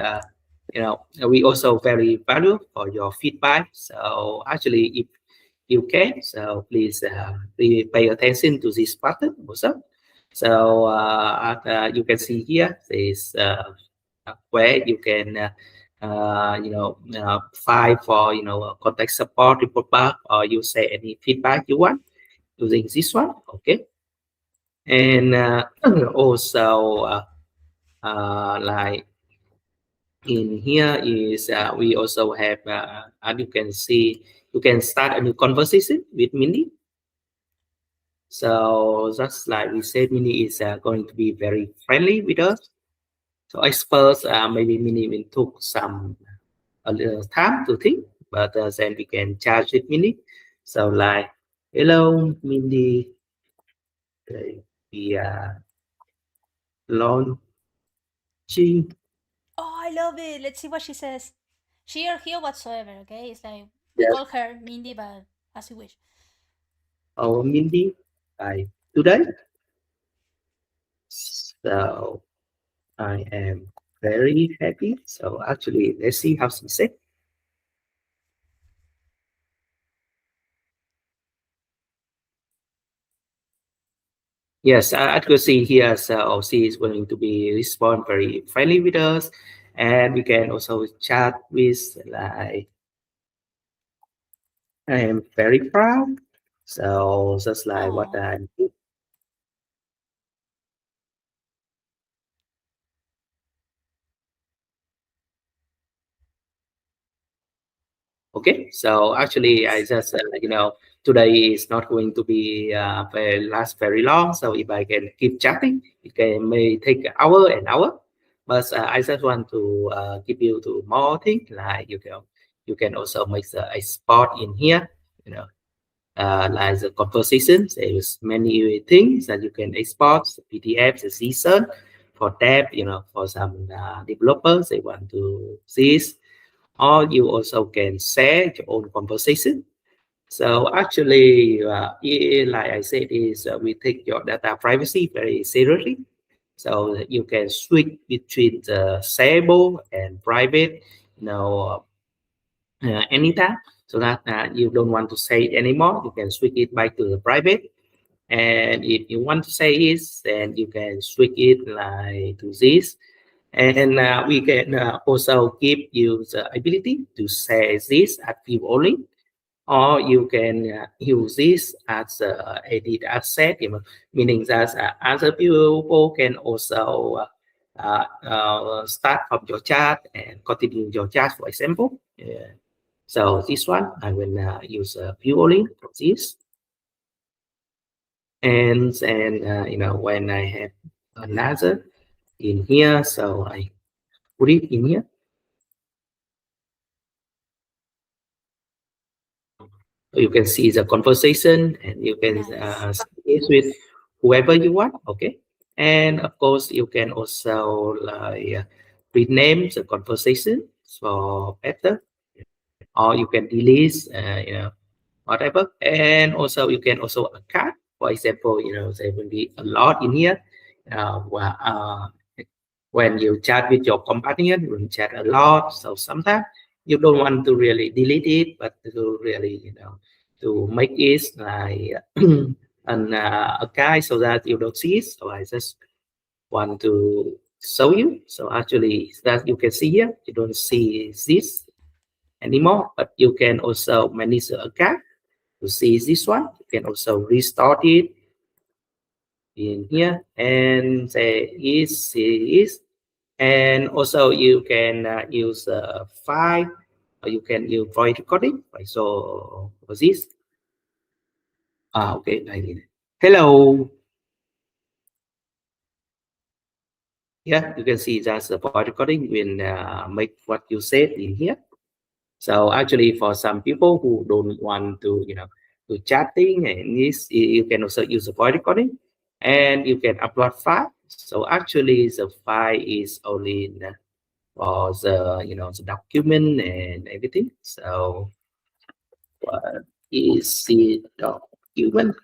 we also very value for your feedback. So actually, if you can, so please pay attention to this button also. So you can see here is where you can file for contact support report back, or you say any feedback you want using this one. Okay. And also like in here is we also have as you can see, you can start a new conversation with Mindy. So just like we said, Mindy is going to be very friendly with us. So I suppose maybe Mindy will took some a little time to think, but then we can chat with Mindy. So like, hello Mindy, we are launching.
Oh, I love it. Let's see what she says. She or he or whatsoever, okay? It's like we
Yes,
call her Mindy, but as you wish.
our Mindy by today. So I am very happy. So actually, let's see how she said. Yes, I could see here. So she is going to be respond very friendly with us, and we can also chat with like I am very proud. So just like what
Oh,
I'm. Okay, so actually, I
nice.
just today is not going to be very last very long. So if I can keep chatting, it can may take an hour and hour. But I just want to give you to more things like you can also make a spot in here. You know, like the composition. There's many things that you can export PDFs, the season for that. For some developers they want to see this, or you also can share your own conversation. So actually, like I said, is we take your data privacy very seriously. So that you can switch between the shareable and private, anytime. So that you don't want to say it anymore, you can switch it back to the private. And if you want to say it, then you can switch it like to this, and we can also give you the ability to say this at view only, or you can use this as edit asset, meaning that other people can also start from your chat and continue your chat, for example. So this one, I will use view only for this. And when I have another in here, so I put it in here. You can see the conversation and you can
Nice.
speak with whoever you want. Okay. And of course you can also like rename the conversation for better, or you can delete whatever. And also you can also archive. For example, there will be a lot in here where when you chat with your companion, you will chat a lot. So sometimes you don't want to really delete it, but to really, to make it like a guide so that you don't see it. So I just want to show you. So actually, that you can see here, you don't see this anymore, but you can also manage a guide to see this one. You can also restart it in here and say is, and also you can use file, or you can use voice recording. Right, so for this, okay, I need it. Hello. Yeah, you can see that's the voice recording will make what you said in here. So actually, for some people who don't want to, to chatting and this, you can also use the voice recording, and you can upload file. So actually, the file is only for the, the document and everything. So what is the document?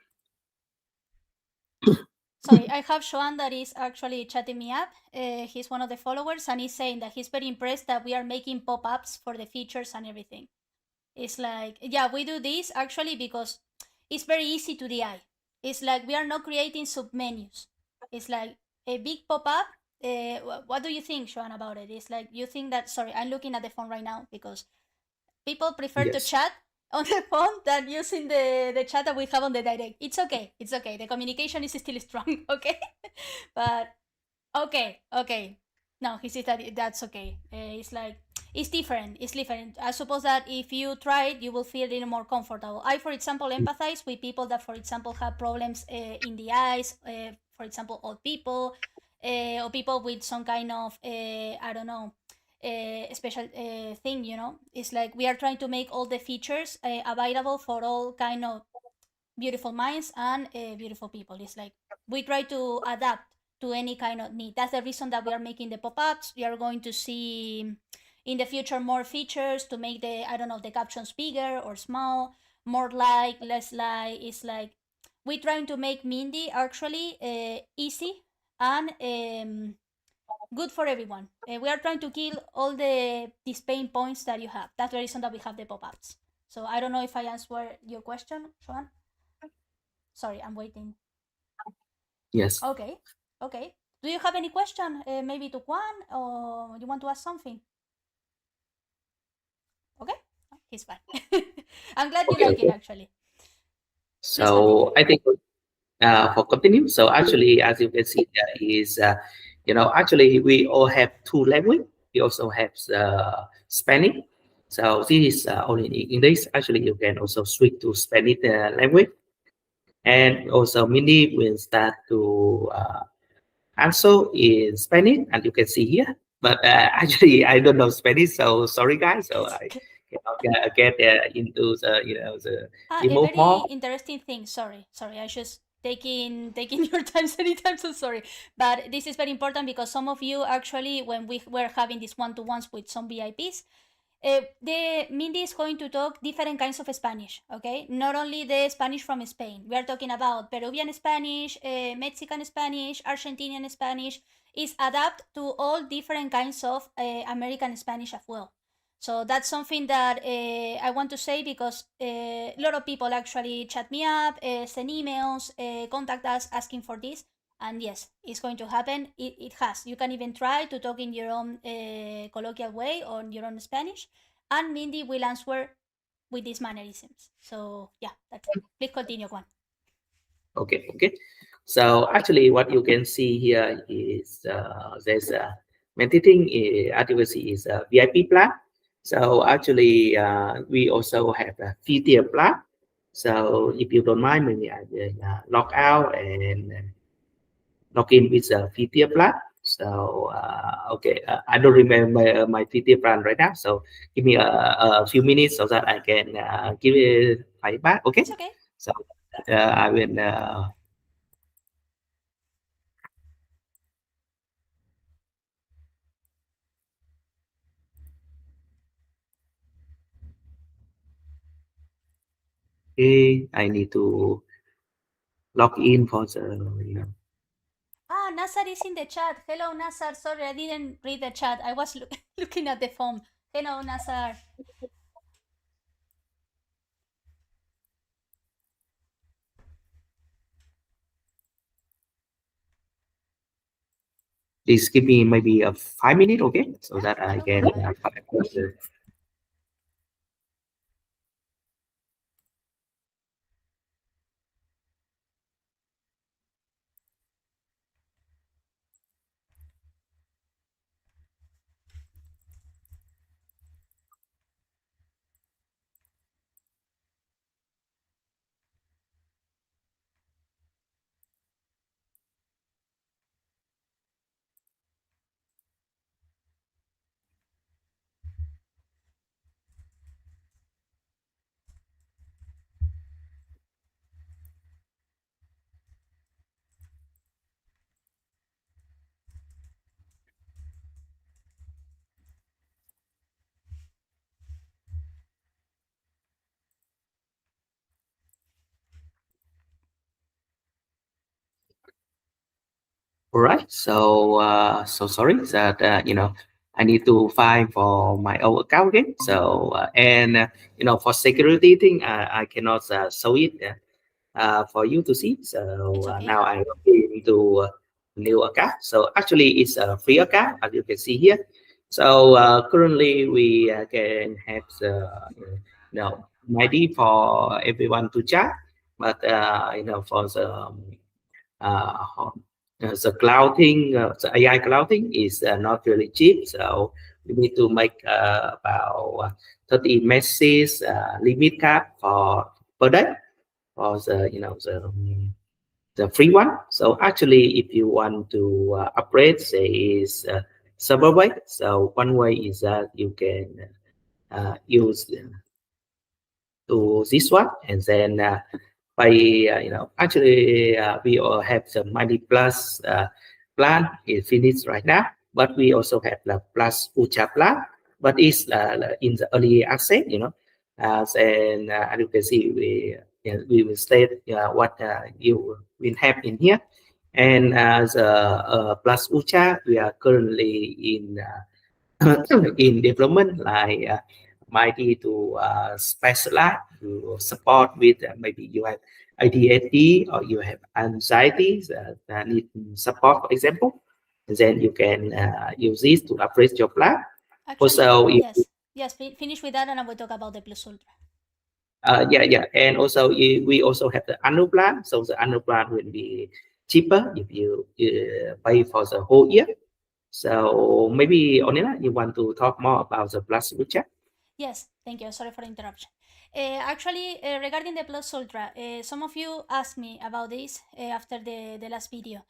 Sorry, I have Joan that is actually chatting me up. He's one of the followers, and he's saying that he's very impressed that we are making pop-ups for the features and everything. It's like, yeah, we do this actually because it's very easy to the eye. It's like we are not creating submenus. It's like a big pop-up. What do you think, Joan, about it? It's like you think that, sorry, I'm looking at the phone right now because people prefer to
Yes.
chat on the phone than using the chat that we have on the direct. It's okay. It's okay. The communication is still strong, okay? But okay. No, he says that that's okay. It's like it's different. It's different. I suppose that if you try it, you will feel a little more comfortable. I, for example, empathize with people that, for example, have problems in the eyes. For example, old people, or people with some kind of I don't know, special thing. It's like we are trying to make all the features available for all kind of beautiful minds and beautiful people. It's like we try to adapt to any kind of need. That's the reason that we are making the pop-ups. We are going to see in the future more features to make the, I don't know, the captions bigger or small, more like, less like. It's like we're trying to make Mindy actually easy and good for everyone. We are trying to kill all these pain points that you have. That's the reason that we have the pop-ups. So I don't know if I answered your question, Joan. Sorry, I'm waiting.
Yes.
Okay. Do you have any question, maybe to Quan, or you want to ask something? Okay, he's fine. I'm glad you
Okay.
like it,
Okay.
actually. Please continue.
So I think for continue. So actually, as you can see, there is, actually we all have two language. We also have Spanish. So this is only in English. Actually, you can also switch to Spanish language, and also Mindy will start to answer in Spanish, and you can see here. But actually, I don't know Spanish, so sorry guys. So
It's
I
okay.
cannot get into the, the
A
demo
very
more.
interesting thing. Sorry. I just taking your time anytime. So sorry, but this is very important because some of you actually, when we were having these one-to-ones with some VIPs, the Mindy is going to talk different kinds of Spanish, okay? Not only the Spanish from Spain. We are talking about Peruvian Spanish, Mexican Spanish, Argentinian Spanish. Is adapt to all different kinds of American Spanish as well. So that's something that I want to say because a lot of people actually chat me up, send emails, contact us asking for this. And yes, it's going to happen. It has. You can even try to talk in your own colloquial way or in your own Spanish, and Mindy will answer with these mannerisms. So yeah, that's it. Please continue, Juan.
Okay, okay. So actually, what you can see here is there's a meditating activity is a VIP plan. So actually, we also have a free tier plan. So if you don't mind, maybe I will log out and log in with a free tier plan. So okay, I don't remember my free tier plan right now. So give me a few minutes so that I can give it back. Okay.
It's okay.
So I will. Okay, I need to log in for the.
Ah, Nazar is in the chat. Hello, Nazar. Sorry, I didn't read the chat. I was looking at the phone. Hello, Nazar.
Please give me maybe a 5 minute, okay, so that I
No
can
problem.
All right. So sorry that I need to find for my own account again. For security thing, I cannot show it for you to see.
It's
So
okay.
now I log into new account. So actually, it's a free account, as you can see here. So currently, we can have the Mindy for everyone to chat, but for uh, the cloud thing, the AI cloud thing is not really cheap. So we need to make about 30 messages limit cap for per day for the free one. So actually, if you want to upgrade, say is server way. So one way is that you can use to this one, and then by actually we all have the money plus plan is finished right now, but we also have the plus ultra plan, but it's in the early access, and as you can see, we will state what you will have in here, and the plus ultra we are currently in in development, like might need to specialize to support with maybe you have ADHD or you have anxiety that need support, for example. And then you can use this to upgrade your plan.
Actually,
Also, if
yes. Yes, finish with that and I will talk about the Plus Ultra.
yeah, and also we also have the annual plan. So the annual plan will be cheaper if you pay for the whole year. So maybe Onela, you want to talk more about the plus widget?
Yes, thank you. Sorry for the interruption. Actually, regarding the Plus Ultra, some of you asked me about this after the last video.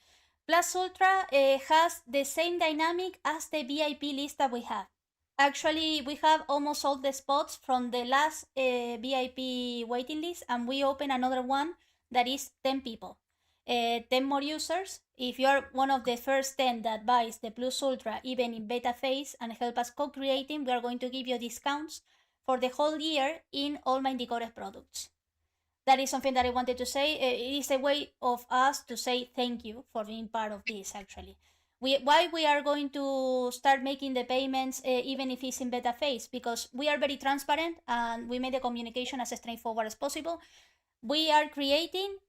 Plus Ultra has the same dynamic as the VIP list that we have. Actually, we have almost all the spots from the last VIP waiting list, and we open another one that is 10 people. 10 more users. If you are one of the first 10 that buys the Plus Ultra, even in beta phase, and help us co-creating, we are going to give you discounts for the whole year in all MindyCore products. That is something that I wanted to say. It is a way of us to say thank you for being part of this, actually. Why we are going to start making the payments even if it's in beta phase? Because we are very transparent and we made the communication as straightforward as possible. We are creating,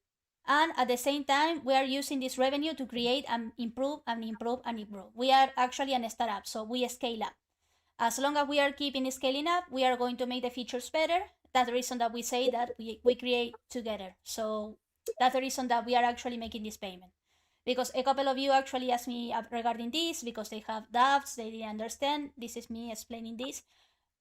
and at the same time we are using this revenue to create and improve and improve and improve. We are actually a startup, so we scale up. As long as we are keeping scaling up, we are going to make the features better. That's the reason that we say that we create together. So that's the reason that we are actually making this payment. Because a couple of you actually asked me regarding this because they have doubts, they didn't understand. This is me explaining this.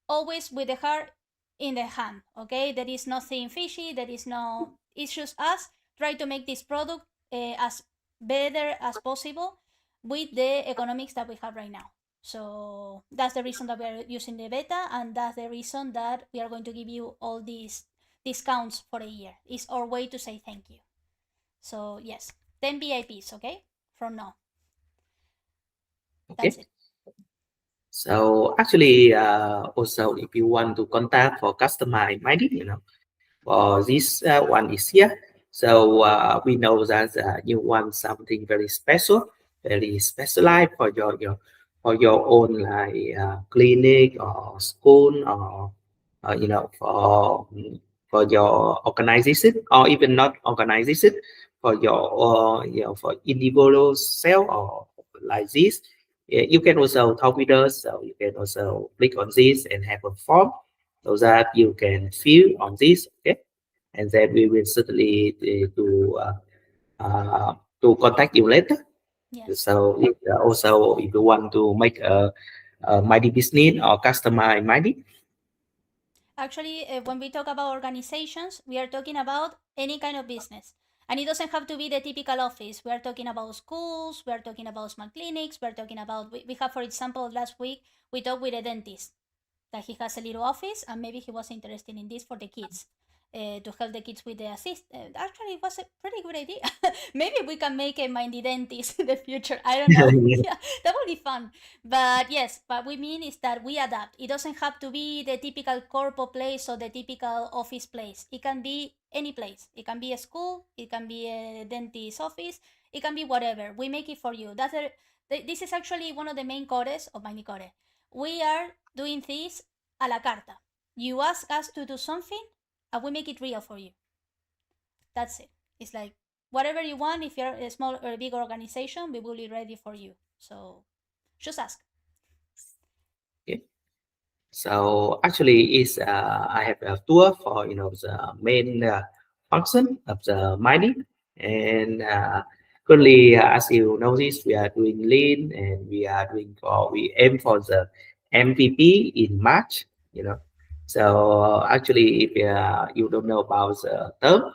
Always with the heart in the hand, okay? There is nothing fishy, there is no issues. Us try to make this product as better as possible with the economics that we have right now. So that's the reason that we are using the beta, and that's the reason that we are going to give you all these discounts for a year. It's our way to say thank you. So yes, 10 VIPs, okay? From now. That's
Okay.
it.
So actually, also if you want to contact for customize Mindy, for this one is here. So we know that you want something very special, very specialized for your own like clinic or school or for your organization or even not organization for your for individual self or like this. Yeah, you can also talk with us. So you can also click on this and have a form so that you can fill on this. Okay, and then we will certainly to contact you later.
Yes.
So also if you want to make a Mighty business or customize Mighty.
Actually, when we talk about organizations, we are talking about any kind of business. And it doesn't have to be the typical office. We are talking about schools, we are talking about small clinics, we are talking about, we have, for example, last week, we talked with a dentist that he has a little office and maybe he was interested in this for the kids. To help the kids with the assist. Actually, it was a pretty good idea. Maybe we can make a Mindy dentist in the future. I don't know. Yeah, that would be fun. But yes, what we mean is that we adapt. It doesn't have to be the typical corpo place or the typical office place. It can be any place. It can be a school. It can be a dentist office. It can be whatever. We make it for you. This is actually one of the main cores of MindyCore. We are doing this a la carta. You ask us to do something, and we make it real for you. That's it. It's like whatever you want. If you're a small or a big organization, we will be ready for you. So just ask.
Okay. So actually, is I have a tour for the main function of the mining, and currently, as you notice, we are doing lean, and we aim for the MVP in March. So actually, if you don't know about the term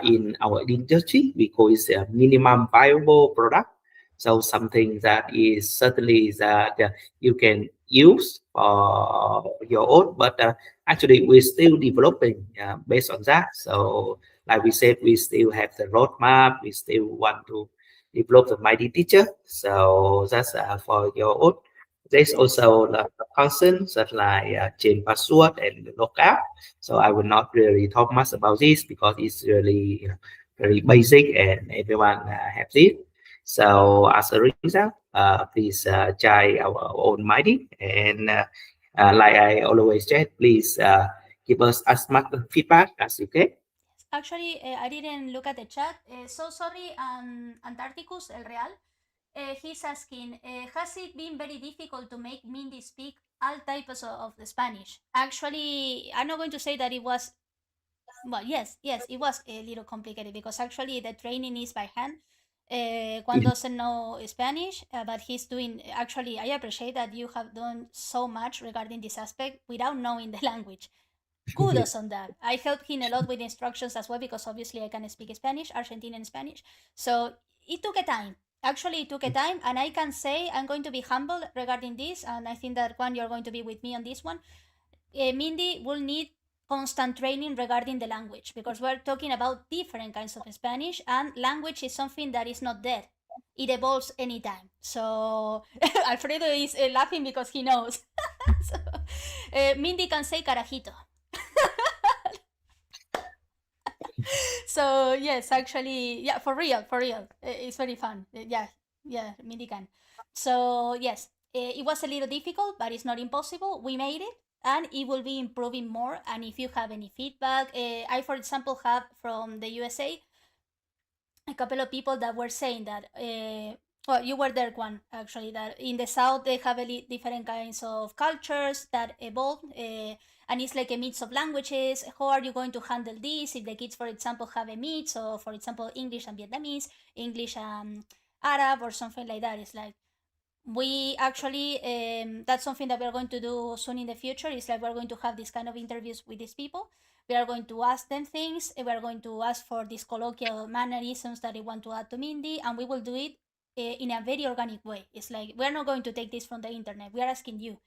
in our industry, we call it a minimum viable product. So something that is certainly that you can use for your own, but actually we're still developing based on that. So like we said, we still have the roadmap. We still want to develop the mighty teacher. So that's for your own. There's also the functions that like change password and lockout. So I will not really talk much about this because it's really very basic and everyone have this. So as a result, please try our own mighty, and like I always say, please give us as much feedback as you can.
Actually, I didn't look at the chat. So sorry, Antarcticus El Real. He's asking, has it been very difficult to make Mindy speak all types of the Spanish? Actually, I'm not going to say that it was. Well, yes, it was a little complicated because actually the training is by hand. Juan doesn't know Spanish, but he's doing. Actually, I appreciate that you have done so much regarding this aspect without knowing the language. Kudos on that. I helped him a lot with instructions as well because obviously I can speak Spanish, Argentinian Spanish. So it took a time. Actually, it took a time, and I can say I'm going to be humble regarding this, and I think that Juan, you're going to be with me on this one. Mindy will need constant training regarding the language because we're talking about different kinds of Spanish, and language is something that is not dead. It evolves anytime. So Alfredo is laughing because he knows. So, Mindy can say carajito. So yes, actually, yeah, for real, it's very fun. Yeah, Mindy can. So yes, it was a little difficult, but it's not impossible. We made it, and it will be improving more. And if you have any feedback, I, for example, have from the USA a couple of people that were saying that well, you were there, one actually, that in the south they have different kinds of cultures that evolve, and it's like a mix of languages. How are you going to handle this if the kids, for example, have a mix, so for example English and Vietnamese, English and Arab, or something like that? It's like we actually that's something that we're going to do soon in the future. Is like we're going to have this kind of interviews with these people. We are going to ask them things. We are going to ask for these colloquial mannerisms that they want to add to Mindy, and we will do it in a very organic way. It's like we're not going to take this from the internet. We are asking you.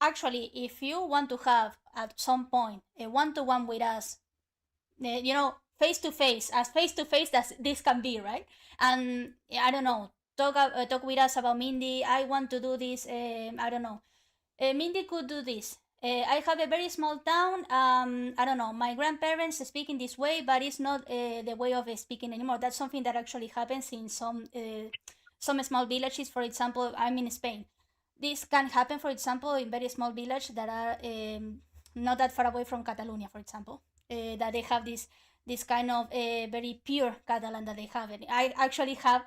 Actually, if you want to have at some point a one-to-one with us, face to face, as face to face as this can be, right? And I don't know, talk with us about Mindy. I want to do this. I don't know. Mindy could do this. I have a very small town. I don't know. My grandparents speak in this way, but it's not the way of speaking anymore. That's something that actually happens in some small villages. For example, I'm in Spain. This can happen, for example, in very small villages that are not that far away from Catalonia, for example, that they have this kind of very pure Catalan that they have. And I actually have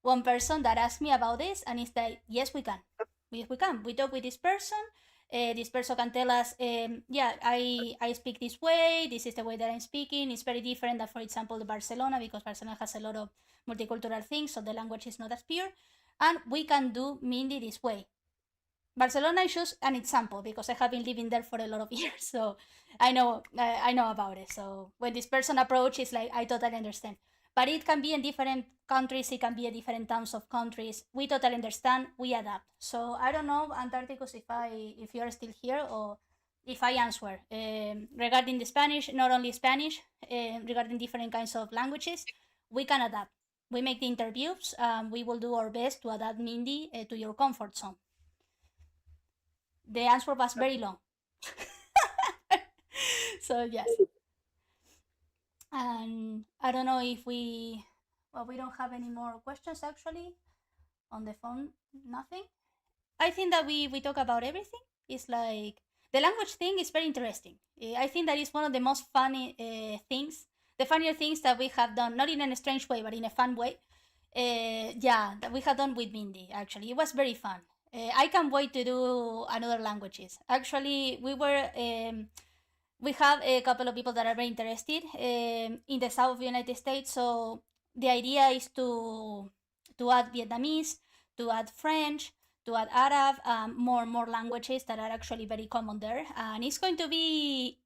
one person that asked me about this, and it's like, yes, we can. Yes, we can. We talk with this person. This person can tell us, yeah, I speak this way. This is the way that I'm speaking. It's very different than, for example, Barcelona, because Barcelona has a lot of multicultural things, so the language is not as pure. And we can do Mindy this way. Barcelona is just an example because I have been living there for a lot of years, so I know about it. So when this person approaches, like, I totally understand. But it can be in different countries. It can be in different towns of countries. We totally understand. We adapt. So I don't know, Antarcticus, if you're still here or if I answer regarding the Spanish, not only Spanish, regarding different kinds of languages, we can adapt. We make the interviews. We will do our best to adapt Mindy to your comfort zone. The answer was very long. So yes. And I don't know if we well, we don't have any more questions actually on the phone. Nothing. I think that we talk about everything. It's like the language thing is very interesting. I think that is one of the most funny things, the funnier things that we have done, not in a strange way, but in a fun way. Yeah, that we have done with Mindy. Actually, it was very fun. I can't wait to do another languages. Actually, we have a couple of people that are very interested in the south of the United States. So the idea is to add Vietnamese, to add French, to add Arab, more languages that are actually very common there, and it's going to be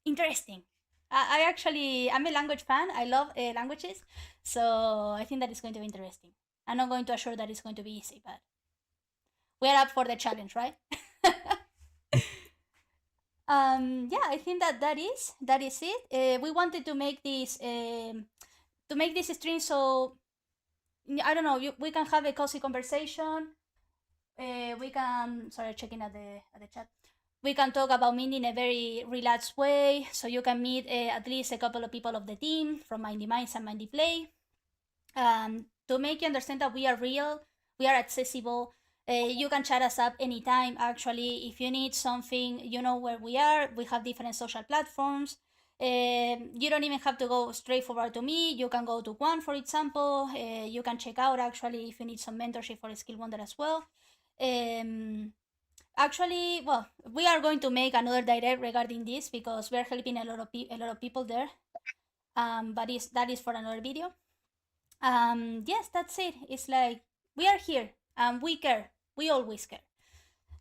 interesting. I'm a language fan. I love languages, so I think that it's going to be interesting. I'm not going to assure that it's going to be easy, but we're up for the challenge, right? Yeah, I think that is it. We wanted to make this stream so I don't know. We can have a cozy conversation. We can checking at the chat. We can talk about Mindy in a very relaxed way, so you can meet at least a couple of people of the team from MindyMinds and MindyPlay. To make you understand that we are real, we are accessible. You can chat us up anytime. Actually, if you need something, you know where we are. We have different social platforms. You don't even have to go straight forward to me. You can go to Quan, for example. You can check out actually if you need some mentorship for Skill Wonder as well. Actually, well, we are going to make another direct regarding this because we are helping a lot of people there. But that is for another video. Yes, that's it. It's like we are here and we care. We always care.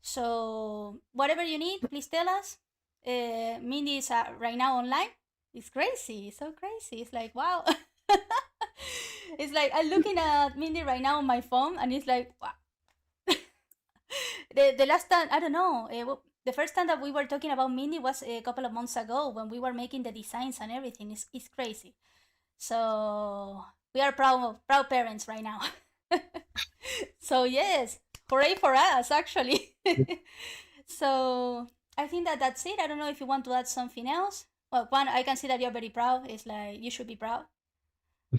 So whatever you need, please tell us. Mindy is right now online. It's crazy. It's so crazy. It's like wow. It's like I'm looking at Mindy right now on my phone, and it's like wow. The last time I don't know. The first time that we were talking about Mindy was a couple of months ago when we were making the designs and everything. It's crazy. So we are proud parents right now. So yes, hooray for us actually. So I think that's it. I don't know if you want to add something else. Well, Quan, I can see that you're very proud. It's like you should be proud.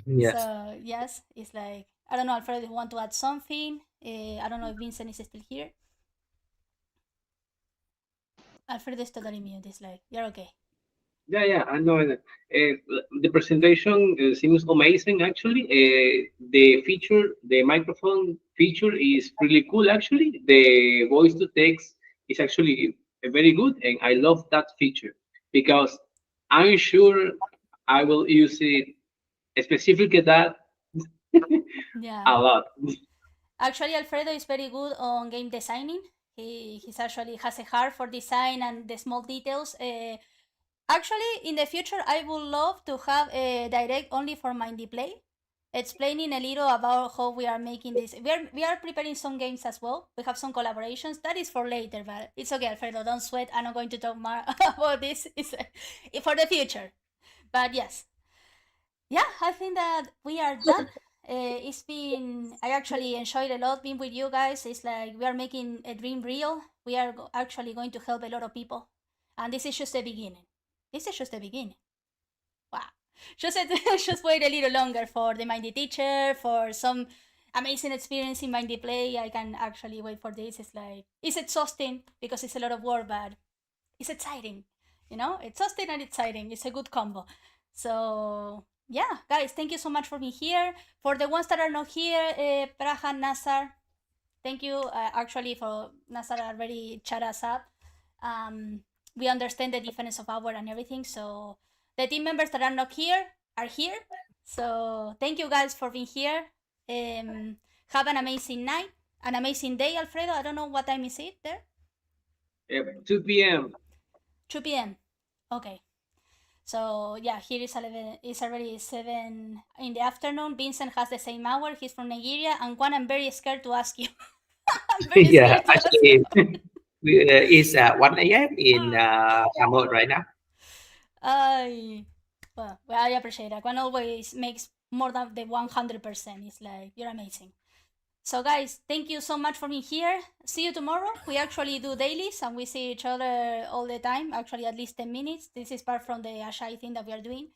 Yes.
So yes, it's like I don't know, Alfredo, if you want to add something. I don't know if Vincent is still here. Alfredo is totally mute. It's like you're okay.
Yeah, I know. The presentation seems amazing, actually. The microphone feature is really cool, actually. The voice to text is actually very good, and I love that feature because I'm sure I will use it specifically that
Yeah.
a lot.
Actually, Alfredo is very good on game designing. He's actually has a heart for design and the small details. Actually, in the future, I would love to have a direct only for MindyPlay, explaining a little about how we are making this. We are preparing some games as well. We have some collaborations. That is for later, but it's okay, Alfredo. Don't sweat. I'm not going to talk more about this. It's for the future. But yes, yeah, I think that we are done. It's been I actually enjoyed a lot being with you guys. It's like we are making a dream real. We are actually going to help a lot of people, and this is just the beginning. This is just the beginning. Wow. Just just wait a little longer for the Mindy teacher, for some amazing experience in MindyPlay. I can actually wait for this. It's like it's exhausting because it's a lot of work, but it's exciting. You know, exhausting and exciting. It's a good combo. So yeah, guys, thank you so much for being here. For the ones that are not here, Prahan, Nasar, thank you actually for Nasar already chat us up. We understand the difference of hour and everything. So the team members that are not here are here. So thank you guys for being here. Have an amazing night, an amazing day, Alfredo. I don't know what time is it there.
2 p.m.
2 p.m. Okay. So yeah, here is 11. It's already 7 in the afternoon. Vincent has the same hour. He's from Nigeria, and Quan, I'm very scared to ask you. I'm very
Yeah,
scared to ask
actually,
you.
it's 1 a.m. in Cambodia right now.
Well, I appreciate that. Quan always makes more than the 100%. It's like you're amazing. So guys, thank you so much for being here. See you tomorrow. We actually do dailies and we see each other all the time. Actually, at least 10 minutes. This is part from the Ashai thing that we are doing.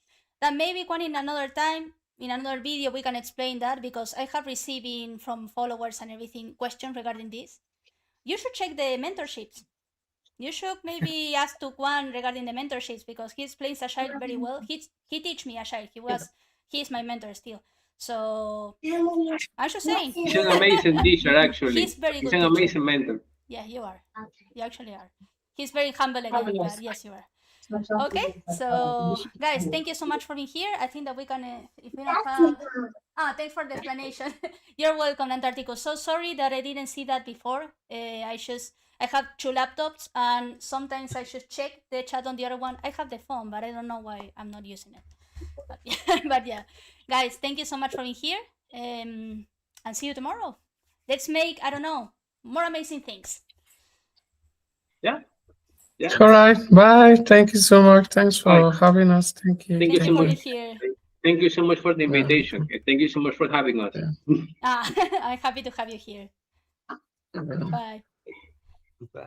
That maybe Quan in another time in another video we can explain that, because I have receiving from followers and everything questions regarding this. You should check the mentorships. You should maybe ask to Quan regarding the mentorships, because he explains Agile very well. He teach me Agile. He's my mentor still. So I'm just saying.
He's an amazing teacher, actually.
He's very good.
He's an amazing mentor.
Yeah, you are. You actually are. He's very humble again, but yes, you are. Okay, so guys, thank you so much for being here. I think that we can, if we don't have, thanks for the explanation. You're welcome, Antarctico. So sorry that I didn't see that before. I have 2 laptops, and sometimes I should check the chat on the other one. I have the phone, but I don't know why I'm not using it. But yeah, guys, thank you so much for being here, and see you tomorrow. Let's make, I don't know, more amazing things.
Yeah. Yeah.
All right. Bye. Thank you so much. Thanks for having us. Thank you.
Thank you so
for
much.
being here.
Thank you so much for the invitation. And thank you so much for having us.
I'm happy to have you here. Bye.
Bye.